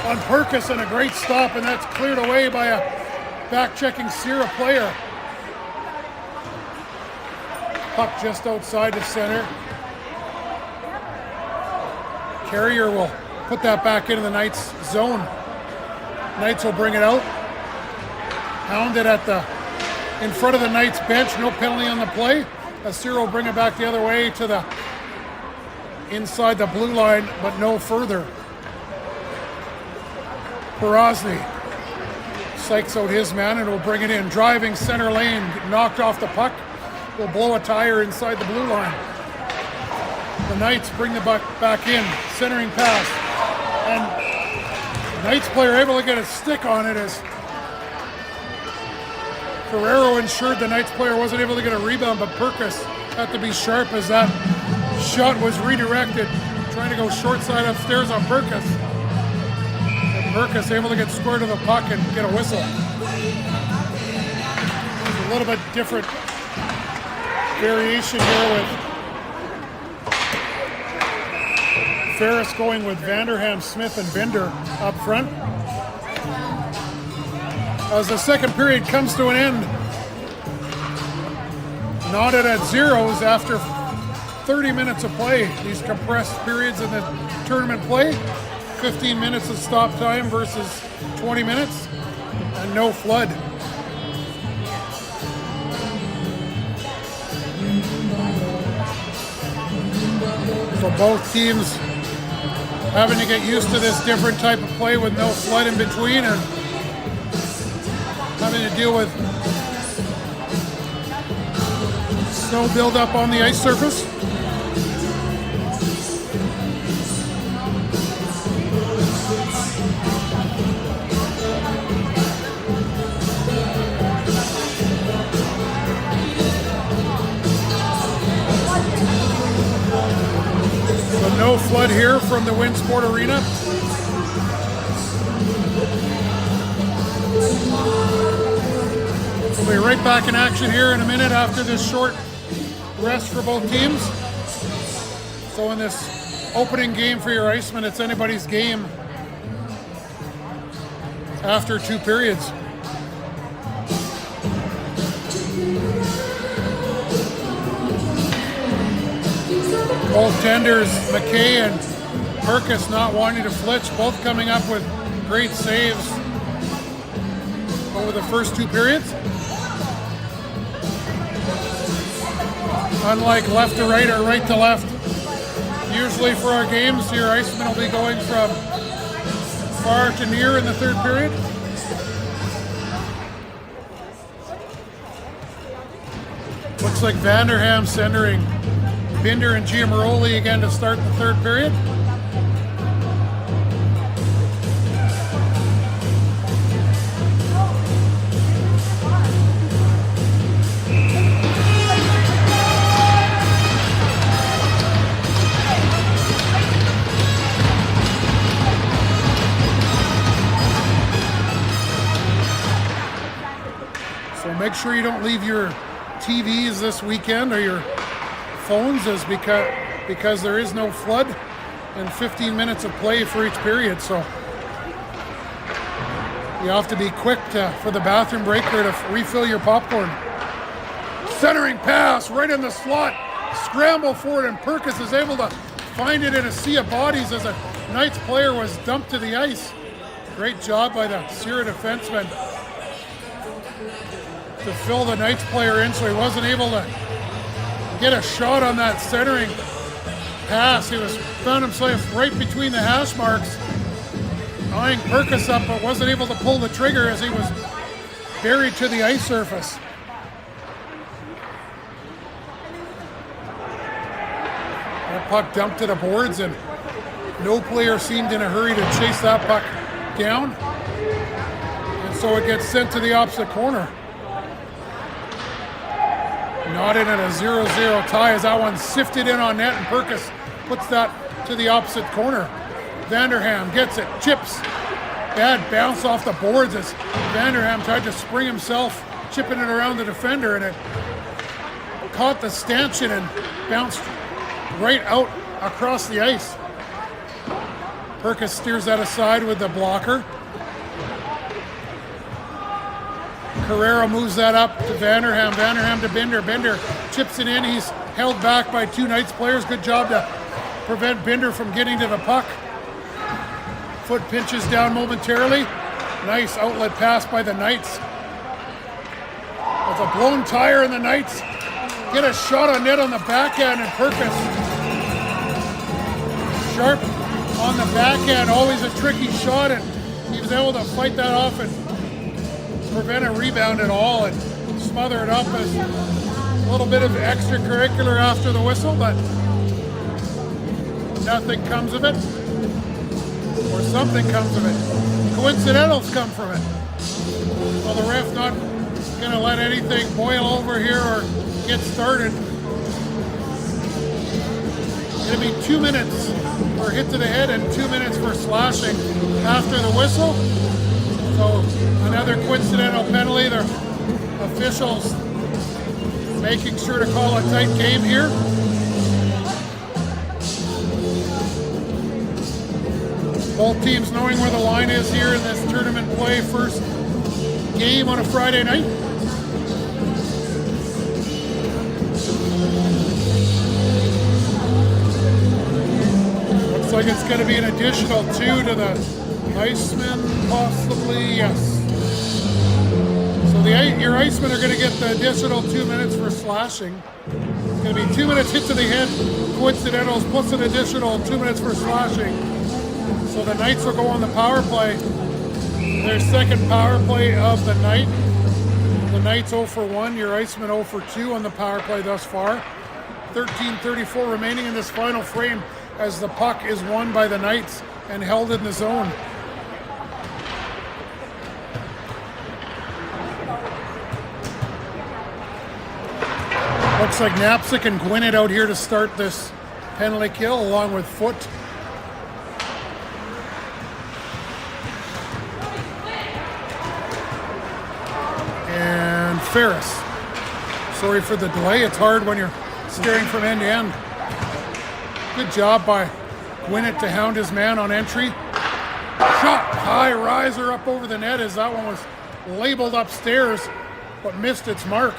on Perkis and a great stop, and that's cleared away by a back-checking Sierra player. Puck just outside the center. Carrier will put that back into the Knights zone. Knights will bring it out. Pound it in front of the Knights bench. No penalty on the play. Sierra will bring it back the other way to the inside the blue line, but no further. Prairie psychs out his man and will bring it in. Driving center lane, knocked off the puck. Will blow a tire inside the blue line. The Knights bring the puck back in. Centering pass. And the Knights player able to get a stick on it as Ferrero ensured the Knights player wasn't able to get a rebound, but Perkis had to be sharp as that shot was redirected. Trying to go short side upstairs on Perkis. And Perkis able to get square to the puck and get a whistle. A little bit different variation here with Ferris going with Vanderham, Smith, and Binder up front. As the second period comes to an end, knotted at zeros after 30 minutes of play. These compressed periods in the tournament play, 15 minutes of stop time versus 20 minutes, and no flood. So both teams having to get used to this different type of play with no flood in between and having to deal with snow buildup on the ice surface. So no flood here from the Winsport Arena. We'll be right back in action here in a minute after this short rest for both teams. So in this opening game for your Icemen, it's anybody's game after 2 periods. Both tenders, McKay and Perkis, not wanting to flitch, both coming up with great saves over the first 2 periods. Unlike left to right or right to left, usually for our games, your Icemen will be going from far to near in the 3rd period. Looks like Vanderham centering Binder and Giamaroli again to start the 3rd period. So make sure you don't leave your TVs this weekend or your phones, is because there is no flood and 15 minutes of play for each period. So you have to be quick for the bathroom break or to refill your popcorn. Centering pass right in the slot. Scramble for it, and Perkis is able to find it in a sea of bodies as a Knights player was dumped to the ice. Great job by the Sierra defenseman to fill the Knights player in, so he wasn't able to get a shot on that centering pass. He found himself right between the hash marks, eyeing Perkis up, but wasn't able to pull the trigger as he was buried to the ice surface. That puck dumped to the boards, and no player seemed in a hurry to chase that puck down, and so it gets sent to the opposite corner. Not in at a 0-0 tie as that one sifted in on net, and Perkis puts that to the opposite corner. Vanderham gets it, chips bad bounce off the boards as Vanderham tried to spring himself, chipping it around the defender, and it caught the stanchion and bounced right out across the ice. Perkis steers that aside with the blocker. Carrera moves that up to Vanderham. Vanderham to Binder. Binder chips it in. He's held back by two Knights players. Good job to prevent Binder from getting to the puck. Foot pinches down momentarily. Nice outlet pass by the Knights. With a blown tire in the Knights. Get a shot on net on the backhand, and Perkis. Sharp on the backhand. Always a tricky shot, and he was able to fight that off and prevent a rebound at all and smother it up as a little bit of extracurricular after the whistle, but nothing comes of it, or something comes of it. Coincidentals come from it. Well, the ref not going to let anything boil over here or get started. It'll be 2 minutes for hit to the head and 2 minutes for slashing after the whistle. So another coincidental penalty. The officials making sure to call a tight game here. Both teams knowing where the line is here in this tournament play. First game on a Friday night. Looks like it's going to be an additional 2 to the Icemen, possibly, yes. So your Icemen are going to get the additional 2 minutes for slashing. It's going to be 2 minutes hit to the head, coincidentals, plus an additional 2 minutes for slashing. So the Knights will go on the power play. Their second power play of the night. The Knights 0 for 1, your Icemen 0 for 2 on the power play thus far. 13:34 remaining in this final frame as the puck is won by the Knights and held in the zone. Looks like Knapsick and Gwinnett out here to start this penalty kill along with Foot. And Ferris. Sorry for the delay. It's hard when you're staring from end to end. Good job by Gwinnett to hound his man on entry. Shot, high riser up over the net as that one was labeled upstairs but missed its mark.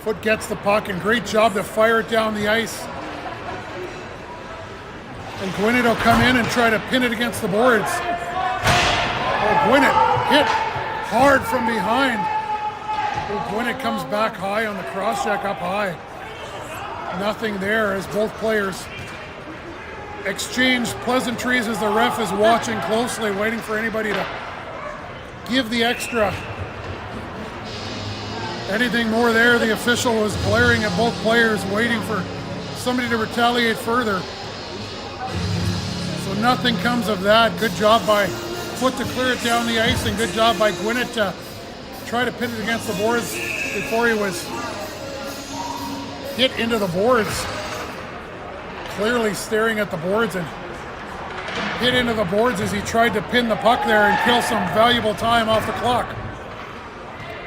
Foot gets the puck, and great job to fire it down the ice. And Gwinnett will come in and try to pin it against the boards. Oh, Gwinnett hit hard from behind. Oh, Gwinnett comes back high on the cross-check, up high. Nothing there as both players exchange pleasantries as the ref is watching closely, waiting for anybody to give the extra. Anything more there, the official was glaring at both players, waiting for somebody to retaliate further. So nothing comes of that. Good job by Foot to clear it down the ice, and good job by Gwinnett to try to pin it against the boards before he was hit into the boards. Clearly staring at the boards and hit into the boards as he tried to pin the puck there and kill some valuable time off the clock.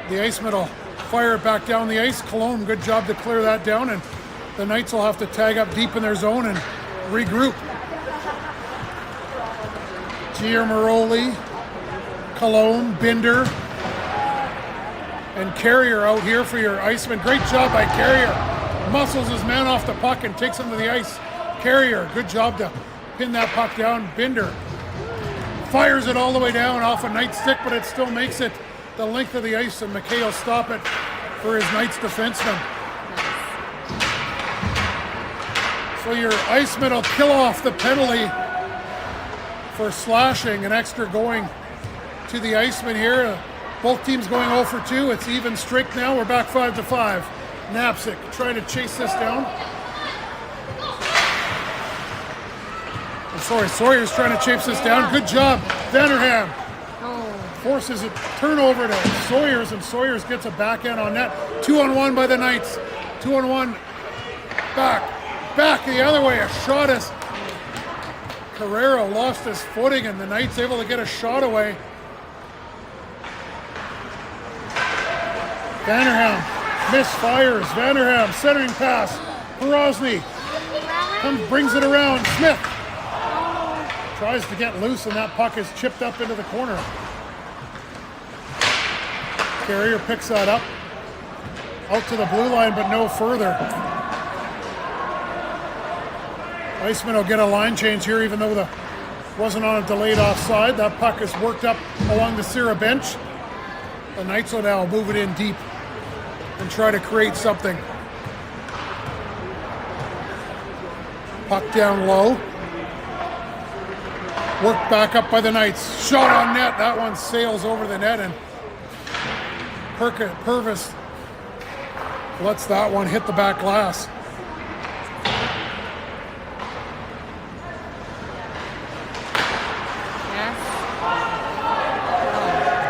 The Icemen will fire it back down the ice. Cologne, good job to clear that down, and the Knights will have to tag up deep in their zone and regroup. Giamaroli, Cologne, Binder, and Carrier out here for your Icemen. Great job by Carrier. Muscles his man off the puck and takes him to the ice. Carrier, good job to pin that puck down. Binder fires it all the way down off a Knight stick, but it still makes it the length of the ice, and McKay will stop it for his Knights defenseman. So your Icemen will kill off the penalty for slashing, an extra going to the Icemen here. Both teams going 0 for 2. It's even strict now. We're back 5-5. Knapsick trying to chase this down. Sawyer's trying to chase this down. Good job, Vanderham. Forces a turnover to Sawyers, and Sawyers gets a backhand on net. 2-on-1 by the Knights. 2-on-1. Back the other way. A shot is Carrero lost his footing and the Knights able to get a shot away. Vanderham misfires. Vanderham centering pass. Porosny brings it around. Smith tries to get loose and that puck is chipped up into the corner. Carrier picks that up. Out to the blue line, but no further. Icemen will get a line change here, even though the wasn't on a delayed offside. That puck is worked up along the Sierra bench. The Knights will now move it in deep and try to create something. Puck down low. Worked back up by the Knights. Shot on net. That one sails over the net and Purvis lets that one hit the back glass.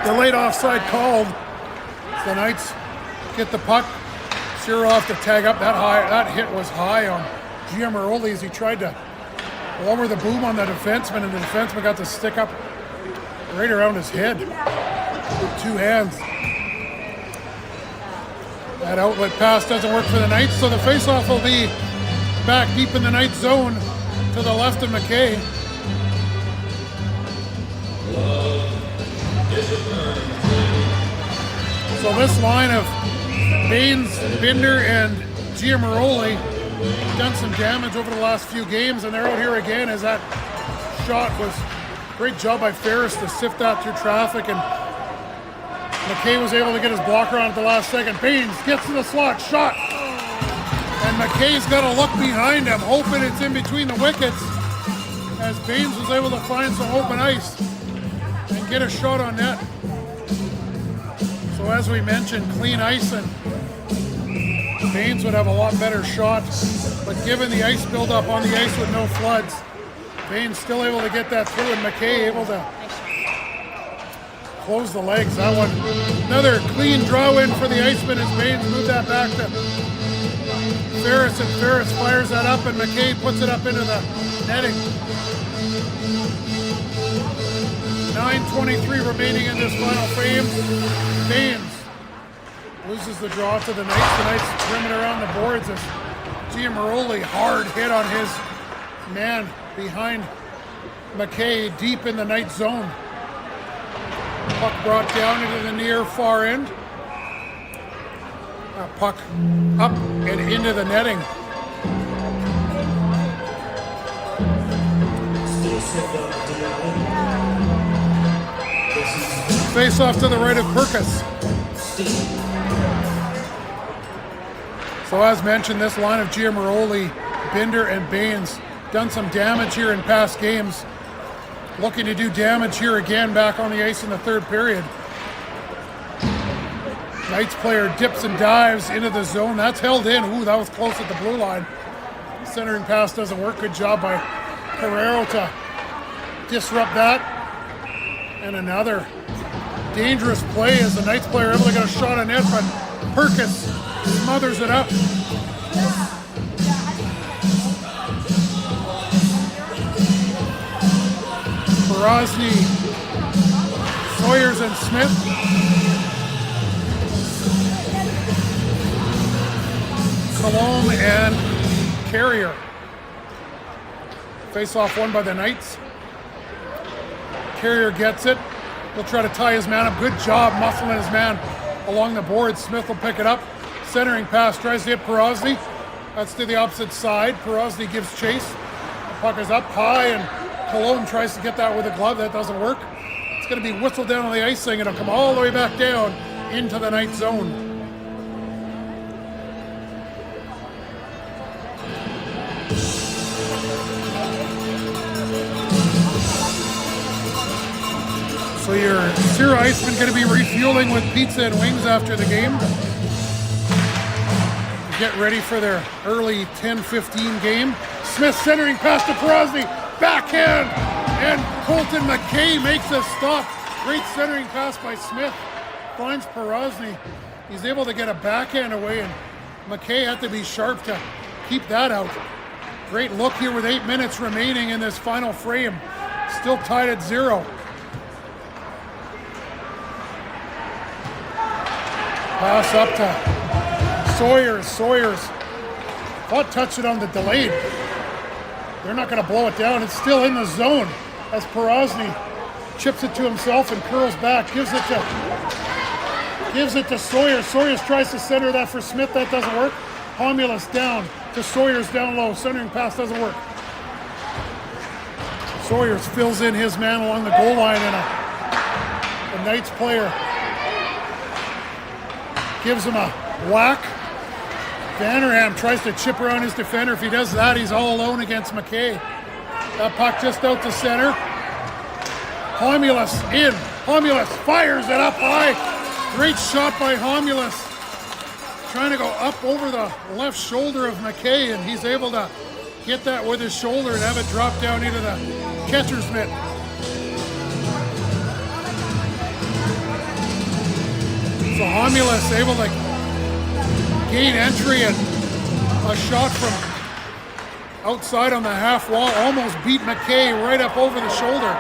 Delayed offside called. The Knights get the puck. Sirov to tag up that high. That hit was high on Giamaroli as he tried to lower the boom on the defenseman, and the defenseman got the stick up right around his head with two hands. That outlet pass doesn't work for the Knights, so the faceoff will be back deep in the Knights zone to the left of McKay. So this line of Baines, Binder, and Giamaroli done some damage over the last few games, and they're out here again as that shot was great job by Ferris to sift that through traffic, and McKay was able to get his blocker on at the last second. Baines gets to the slot, shot, and McKay's got to look behind him, hoping it's in between the wickets, as Baines was able to find some open ice and get a shot on net. So as we mentioned, clean ice and Baines would have a lot better shot, but given the ice buildup on the ice with no floods, Baines still able to get that through, and McKay able to close the legs. That one, another clean draw in for the Icemen as Baines moved that back to Ferris, and Ferris fires that up, and McKay puts it up into the netting. 9:23 remaining in this final frame. Baines loses the draw to the Knights. The Knights trimming around the boards as Giamaroli hard hit on his man behind McKay deep in the Knights zone. Puck brought down into the near far end. Puck up and into the netting. Face off to the right of Perkus. So as mentioned, this line of Giamaroli, Binder, and Baines done some damage here in past games. Looking to do damage here again back on the ice in the third period. Knights player dips and dives into the zone. That's held in. Ooh, that was close at the blue line. Centering pass doesn't work. Good job by Carrero to disrupt that. And another dangerous play as the Knights player able to get a shot on net, but Perkus smothers it up. Porosny, Sawyers, and Smith. Colomb and Carrier. Face off won by the Knights. Carrier gets it. He'll try to tie his man up. Good job muscling his man along the board. Smith will pick it up. Centering pass, tries to hit Porosny. That's to the opposite side. Porosny gives chase. The puck is up high, and Colomb tries to get that with a glove. That doesn't work. It's going to be whistled down on the ice thing, and it'll come all the way back down into the Knights zone. So your Sierra Icemen going to be refueling with pizza and wings after the game. Get ready for their early 10-15 game. Smith centering pass to Porosny. Backhand! And Colton McKay makes a stop. Great centering pass by Smith. Finds Porosny. He's able to get a backhand away, and McKay had to be sharp to keep that out. Great look here with 8 minutes remaining in this final frame. Still tied at 0. Pass up to Sawyers. Sawyers thought touched it on the delayed. They're not going to blow it down. It's still in the zone as Prairie chips it to himself and curls back. Gives it to Sawyers. Sawyers tries to center that for Smith. That doesn't work. Homulus down to Sawyers down low. Centering pass doesn't work. Sawyers fills in his man along the goal line, and a Knights player gives him a whack. Vanderham tries to chip around his defender. If he does that, he's all alone against McKay. That puck just out to center. Homulus in. Homulus fires it up high. Great shot by Homulus. Trying to go up over the left shoulder of McKay, and he's able to get that with his shoulder and have it drop down into the catcher's mitt. So Homulus able to gain entry, and a shot from outside on the half wall almost beat McKay right up over the shoulder.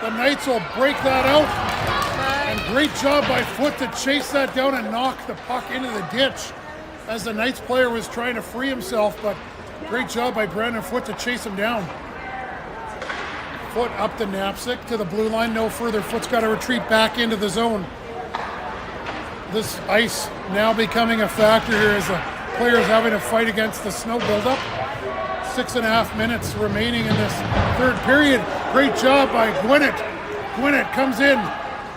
The Knights will break that out. And great job by Foot to chase that down and knock the puck into the ditch as the Knights player was trying to free himself, but great job by Brandon Foot to chase him down. Foot up to Knapsick to the blue line, no further. Foot's got to retreat back into the zone. This ice now becoming a factor here as the players having to fight against the snow buildup. 6.5 minutes remaining in this third period. Great job by Gwinnett. Gwinnett comes in,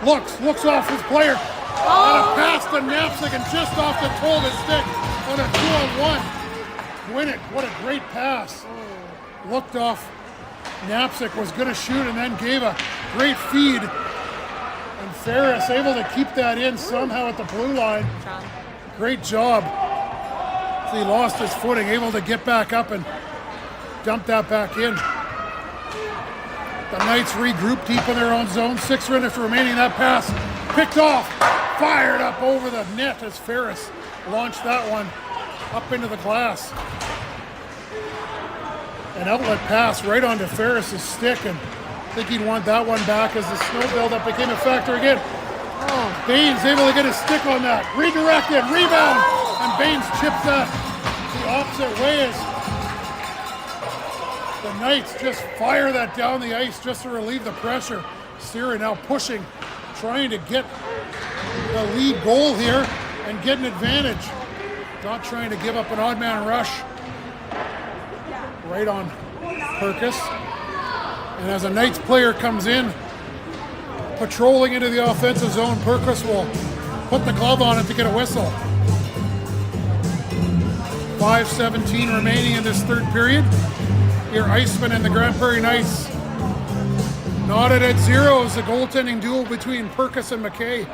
looks off his player. And a pass to Knapsick and just off the toe of his stick on a 2-on-1. Gwinnett, what a great pass. Looked off. Knapsick was going to shoot and then gave a great feed. And Ferris able to keep that in somehow at the blue line. Great job. So he lost his footing, able to get back up and dump that back in. The Knights regroup deep in their own zone. 6 minutes remaining. That pass picked off, fired up over the net as Ferris launched that one up into the glass. An outlet pass right onto Ferris's stick, and I think he'd want that one back as the snow buildup became a factor again. Baines able to get his stick on that. Redirected, rebound, and Baines chips that the opposite way as the Knights just fire that down the ice just to relieve the pressure. Siri now pushing, trying to get the lead goal here and get an advantage. Not trying to give up an odd man rush. Right on Perkus. And as a Knights player comes in, patrolling into the offensive zone, Perkus will put the glove on it to get a whistle. 5:17 remaining in this third period. Here Icemen and the Grande Prairie Knights knotted at 0 as the goaltending duel between Perkus and McKay.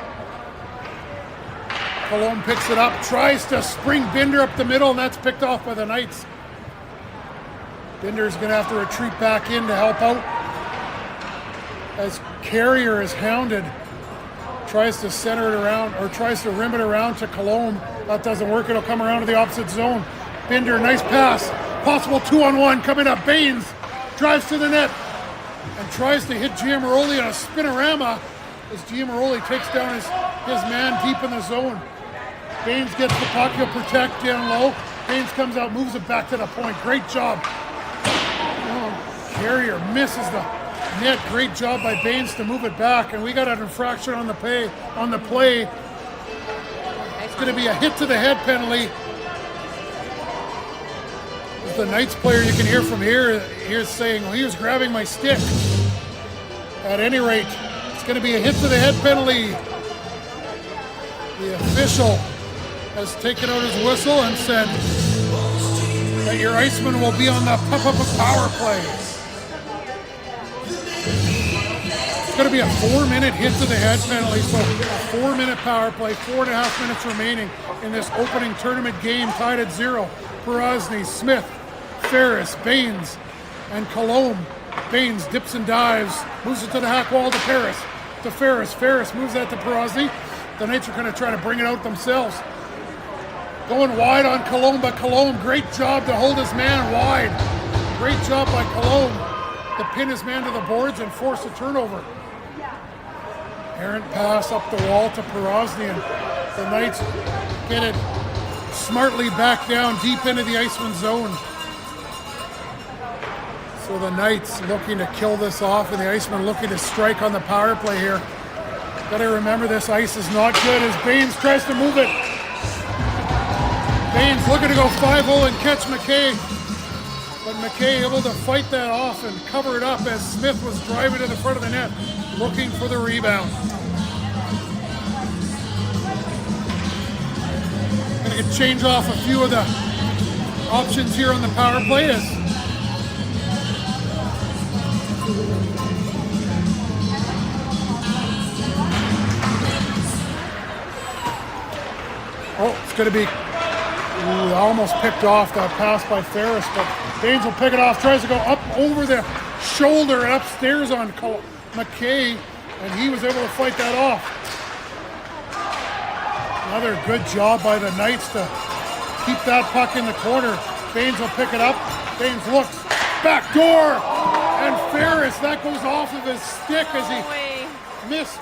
Cologne picks it up, tries to spring Binder up the middle, and that's picked off by the Knights. Binder's going to have to retreat back in to help out as Carrier is hounded. Tries to center it around, or tries to rim it around to Cologne. That doesn't work. It'll come around to the opposite zone. Binder, nice pass. Possible 2-on-1 coming up. Baines drives to the net and tries to hit Giammaroli on a spinorama as Giammaroli takes down his man deep in the zone. Baines gets the puck. He'll protect down low. Baines comes out, moves it back to the point. Great job. Carrier misses the net. Great job by Baines to move it back, and we got an infraction on the play. It's going to be a hit to the head penalty. The Knights player, you can hear from here saying, well, he was grabbing my stick. At any rate, it's going to be a hit to the head penalty. The official has taken out his whistle and said that your Iceman will be on the power play. It's going to be a 4-minute hit to the head penalty, so a 4-minute power play, 4.5 minutes remaining in this opening tournament game, tied at 0. Perosny, Smith, Ferris, Baines, and Cologne. Baines dips and dives, moves it to the hack wall to Ferris. Ferris moves that to Perosny. The Knights are going to try to bring it out themselves. Going wide on Cologne, but Cologne, great job to hold his man wide. Great job by Cologne to pin his man to the boards and force a turnover. Errant pass up the wall to Porozny, and the Knights get it smartly back down deep into the Iceman zone. So the Knights looking to kill this off, and the Icemen looking to strike on the power play here. Gotta remember, this ice is not good as Baines tries to move it. Baines looking to go 5-0 and catch McKay, but McKay able to fight that off and cover it up as Smith was driving to the front of the net looking for the rebound. Gonna change off a few of the options here on the power play as it's going to be almost picked off that pass by Ferris, but Baines will pick it off, tries to go up over the shoulder and upstairs on McKay, and he was able to fight that off. Another good job by the Knights to keep that puck in the corner. Baines will pick it up. Baines looks, back door, and Ferris, that goes off of his stick as he missed.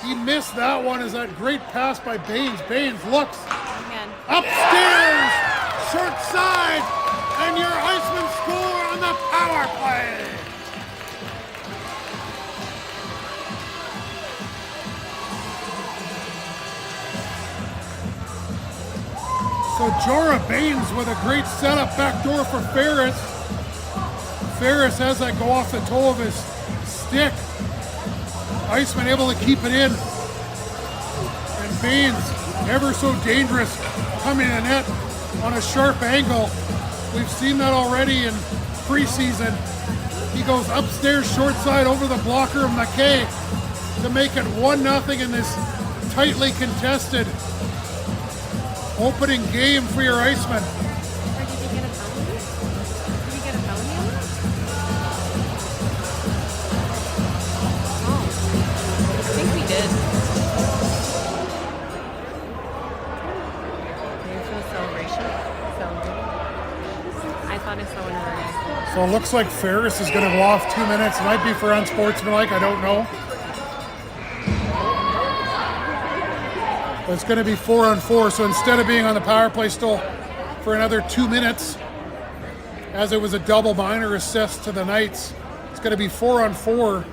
He missed that one as that great pass by Baines. Baines looks upstairs, short side, and your Icemen score on the power play. So Jorah Baines with a great setup, backdoor for Ferris. Ferris has that go off the toe of his stick. Iceman able to keep it in. And Baines, ever so dangerous, coming in the net on a sharp angle. We've seen that already in preseason. He goes upstairs, short side over the blocker of McKay to make it 1-0 in this tightly contested opening game for your Icemen. So it looks like Ferris is going to go off 2 minutes. It might be for unsportsmanlike, I don't know. But it's going to be 4-on-4, so instead of being on the power play still for another 2 minutes, as it was a double minor assist to the Knights, it's going to be 4-on-4.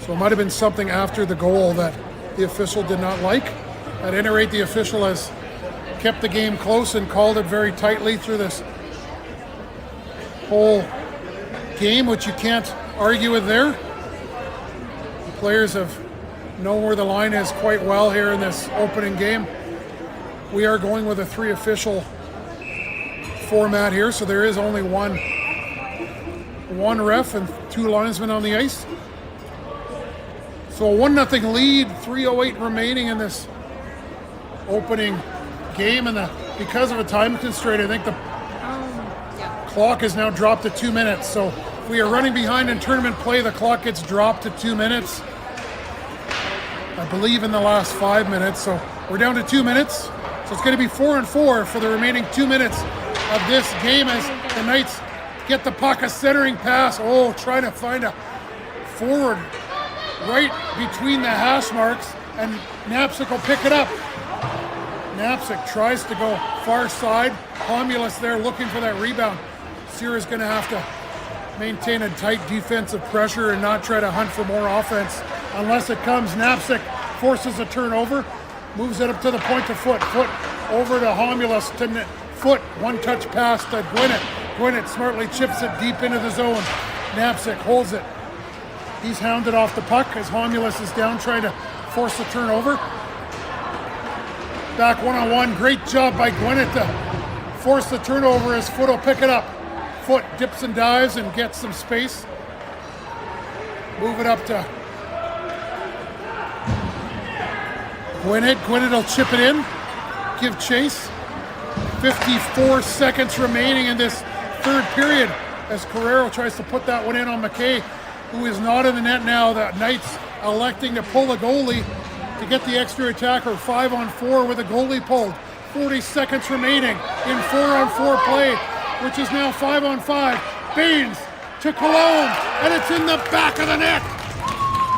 So it might have been something after the goal that the official did not like. At any rate, the official has kept the game close and called it very tightly through this whole game, which you can't argue with there. The players have known where the line is quite well here in this opening game. We are going with a 3 official format here, so there is only one ref and 2 linesmen on the ice. So a 1-0 lead, 3:08 remaining in this opening game, and because of a time constraint, I think the clock is now dropped to 2 minutes. So if we are running behind in tournament play, the clock gets dropped to 2 minutes. I believe in the last 5 minutes. So we're down to 2 minutes. So it's going to be 4-on-4 for the remaining 2 minutes of this game as the Knights get the puck, a centering pass. Oh, trying to find a forward right between the hash marks, and Knapczyk will pick it up. Knapczyk tries to go far side. Homulus there looking for that rebound. Sierra's going to have to maintain a tight defensive pressure and not try to hunt for more offense unless it comes. Knapczyk forces a turnover, moves it up to the point to Foot. Foot over to Homulus to Foot. One-touch pass to Gwinnett. Gwinnett smartly chips it deep into the zone. Knapczyk holds it. He's hounded off the puck as Homulus is down trying to force the turnover. Back 1-on-1. Great job by Gwinnett to force the turnover as Foot will pick it up. Foot dips and dives and gets some space. Move it up to Gwinnett. Gwinnett will chip it in. Give chase. 54 seconds remaining in this third period as Carrero tries to put that one in on McKay, who is not in the net now. The Knights electing to pull the goalie to get the extra attacker 5-on-4 with a goalie pulled. 40 seconds remaining in 4-on-4 play, which is now 5-on-5. Baines to Cologne, and it's in the back of the net.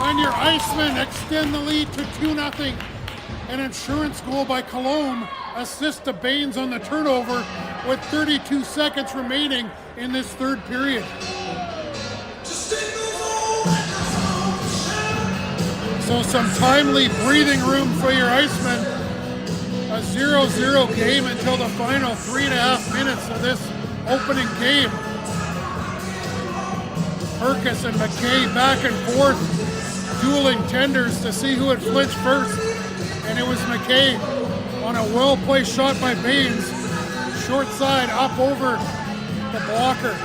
And your Icemen extend the lead to 2-0. An insurance goal by Cologne, assist to Baines on the turnover with 32 seconds remaining in this third period. So some timely breathing room for your Icemen. A 0-0 game until the final 3.5 minutes of this opening game. Perkis and McKay back and forth, dueling tenders to see who would flinch first. And it was McKay on a well-placed shot by Baines. Short side up over the blocker.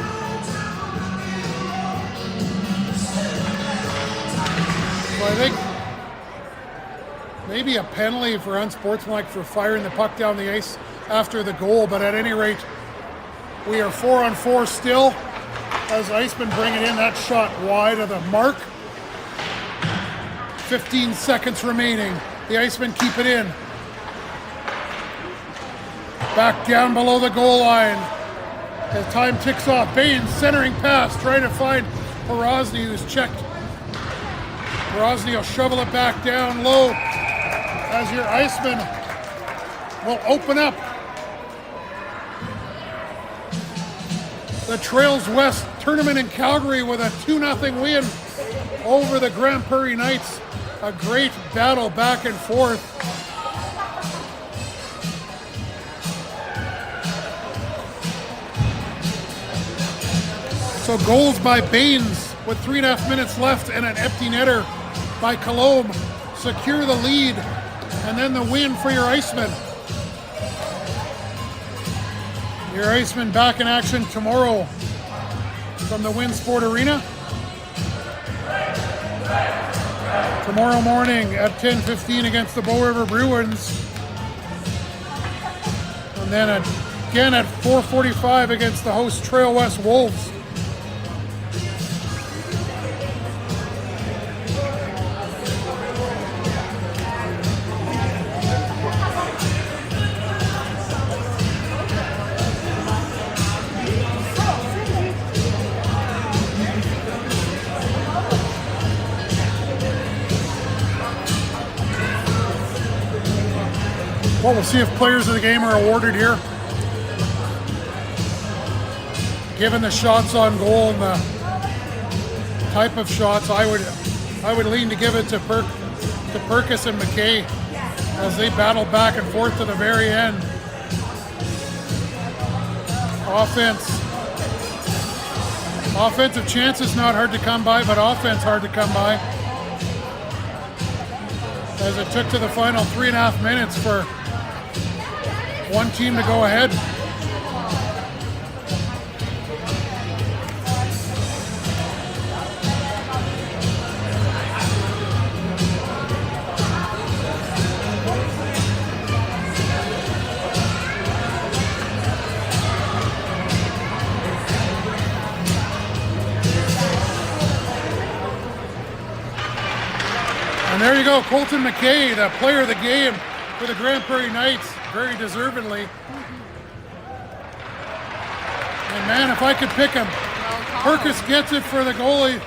So I think maybe a penalty for unsportsmanlike for firing the puck down the ice after the goal, but at any rate, we are 4-on-4 still as Icemen bring it in. That shot wide of the mark. 15 seconds remaining. The Icemen keep it in. Back down below the goal line. As time ticks off, Baines centering pass, trying to find Porozny, who's checked. Porozny will shovel it back down low as your Icemen will open up. The Trails West tournament in Calgary with a 2-0 win over the Grande Prairie Knights. A great battle back and forth. So goals by Baines with 3.5 minutes left and an empty netter by Cologne secure the lead, and then the win for your Icemen. Your Icemen back in action tomorrow from the Winsport Arena. Tomorrow morning at 10:15 against the Bow River Bruins. And then again at 4:45 against the host Trail West Wolves. Well, we'll see if players of the game are awarded here. Given the shots on goal and the type of shots, I would lean to give it to Perkis and McKay as they battle back and forth to the very end. Offensive chances not hard to come by, but offense hard to come by. As it took to the final 3.5 minutes for one team to go ahead. And there you go, Colton McKay, the player of the game for the Grande Prairie Knights, very deservedly. And man, if I could pick him, Perkis gets it for the goalie,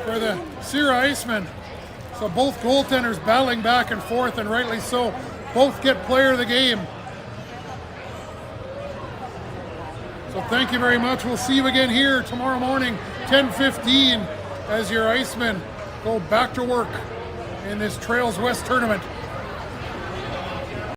for the Sierra Icemen. So both goaltenders battling back and forth, and rightly so. Both get player of the game. So thank you very much. We'll see you again here tomorrow morning, 10:15, as your Icemen go back to work in this Trails West tournament.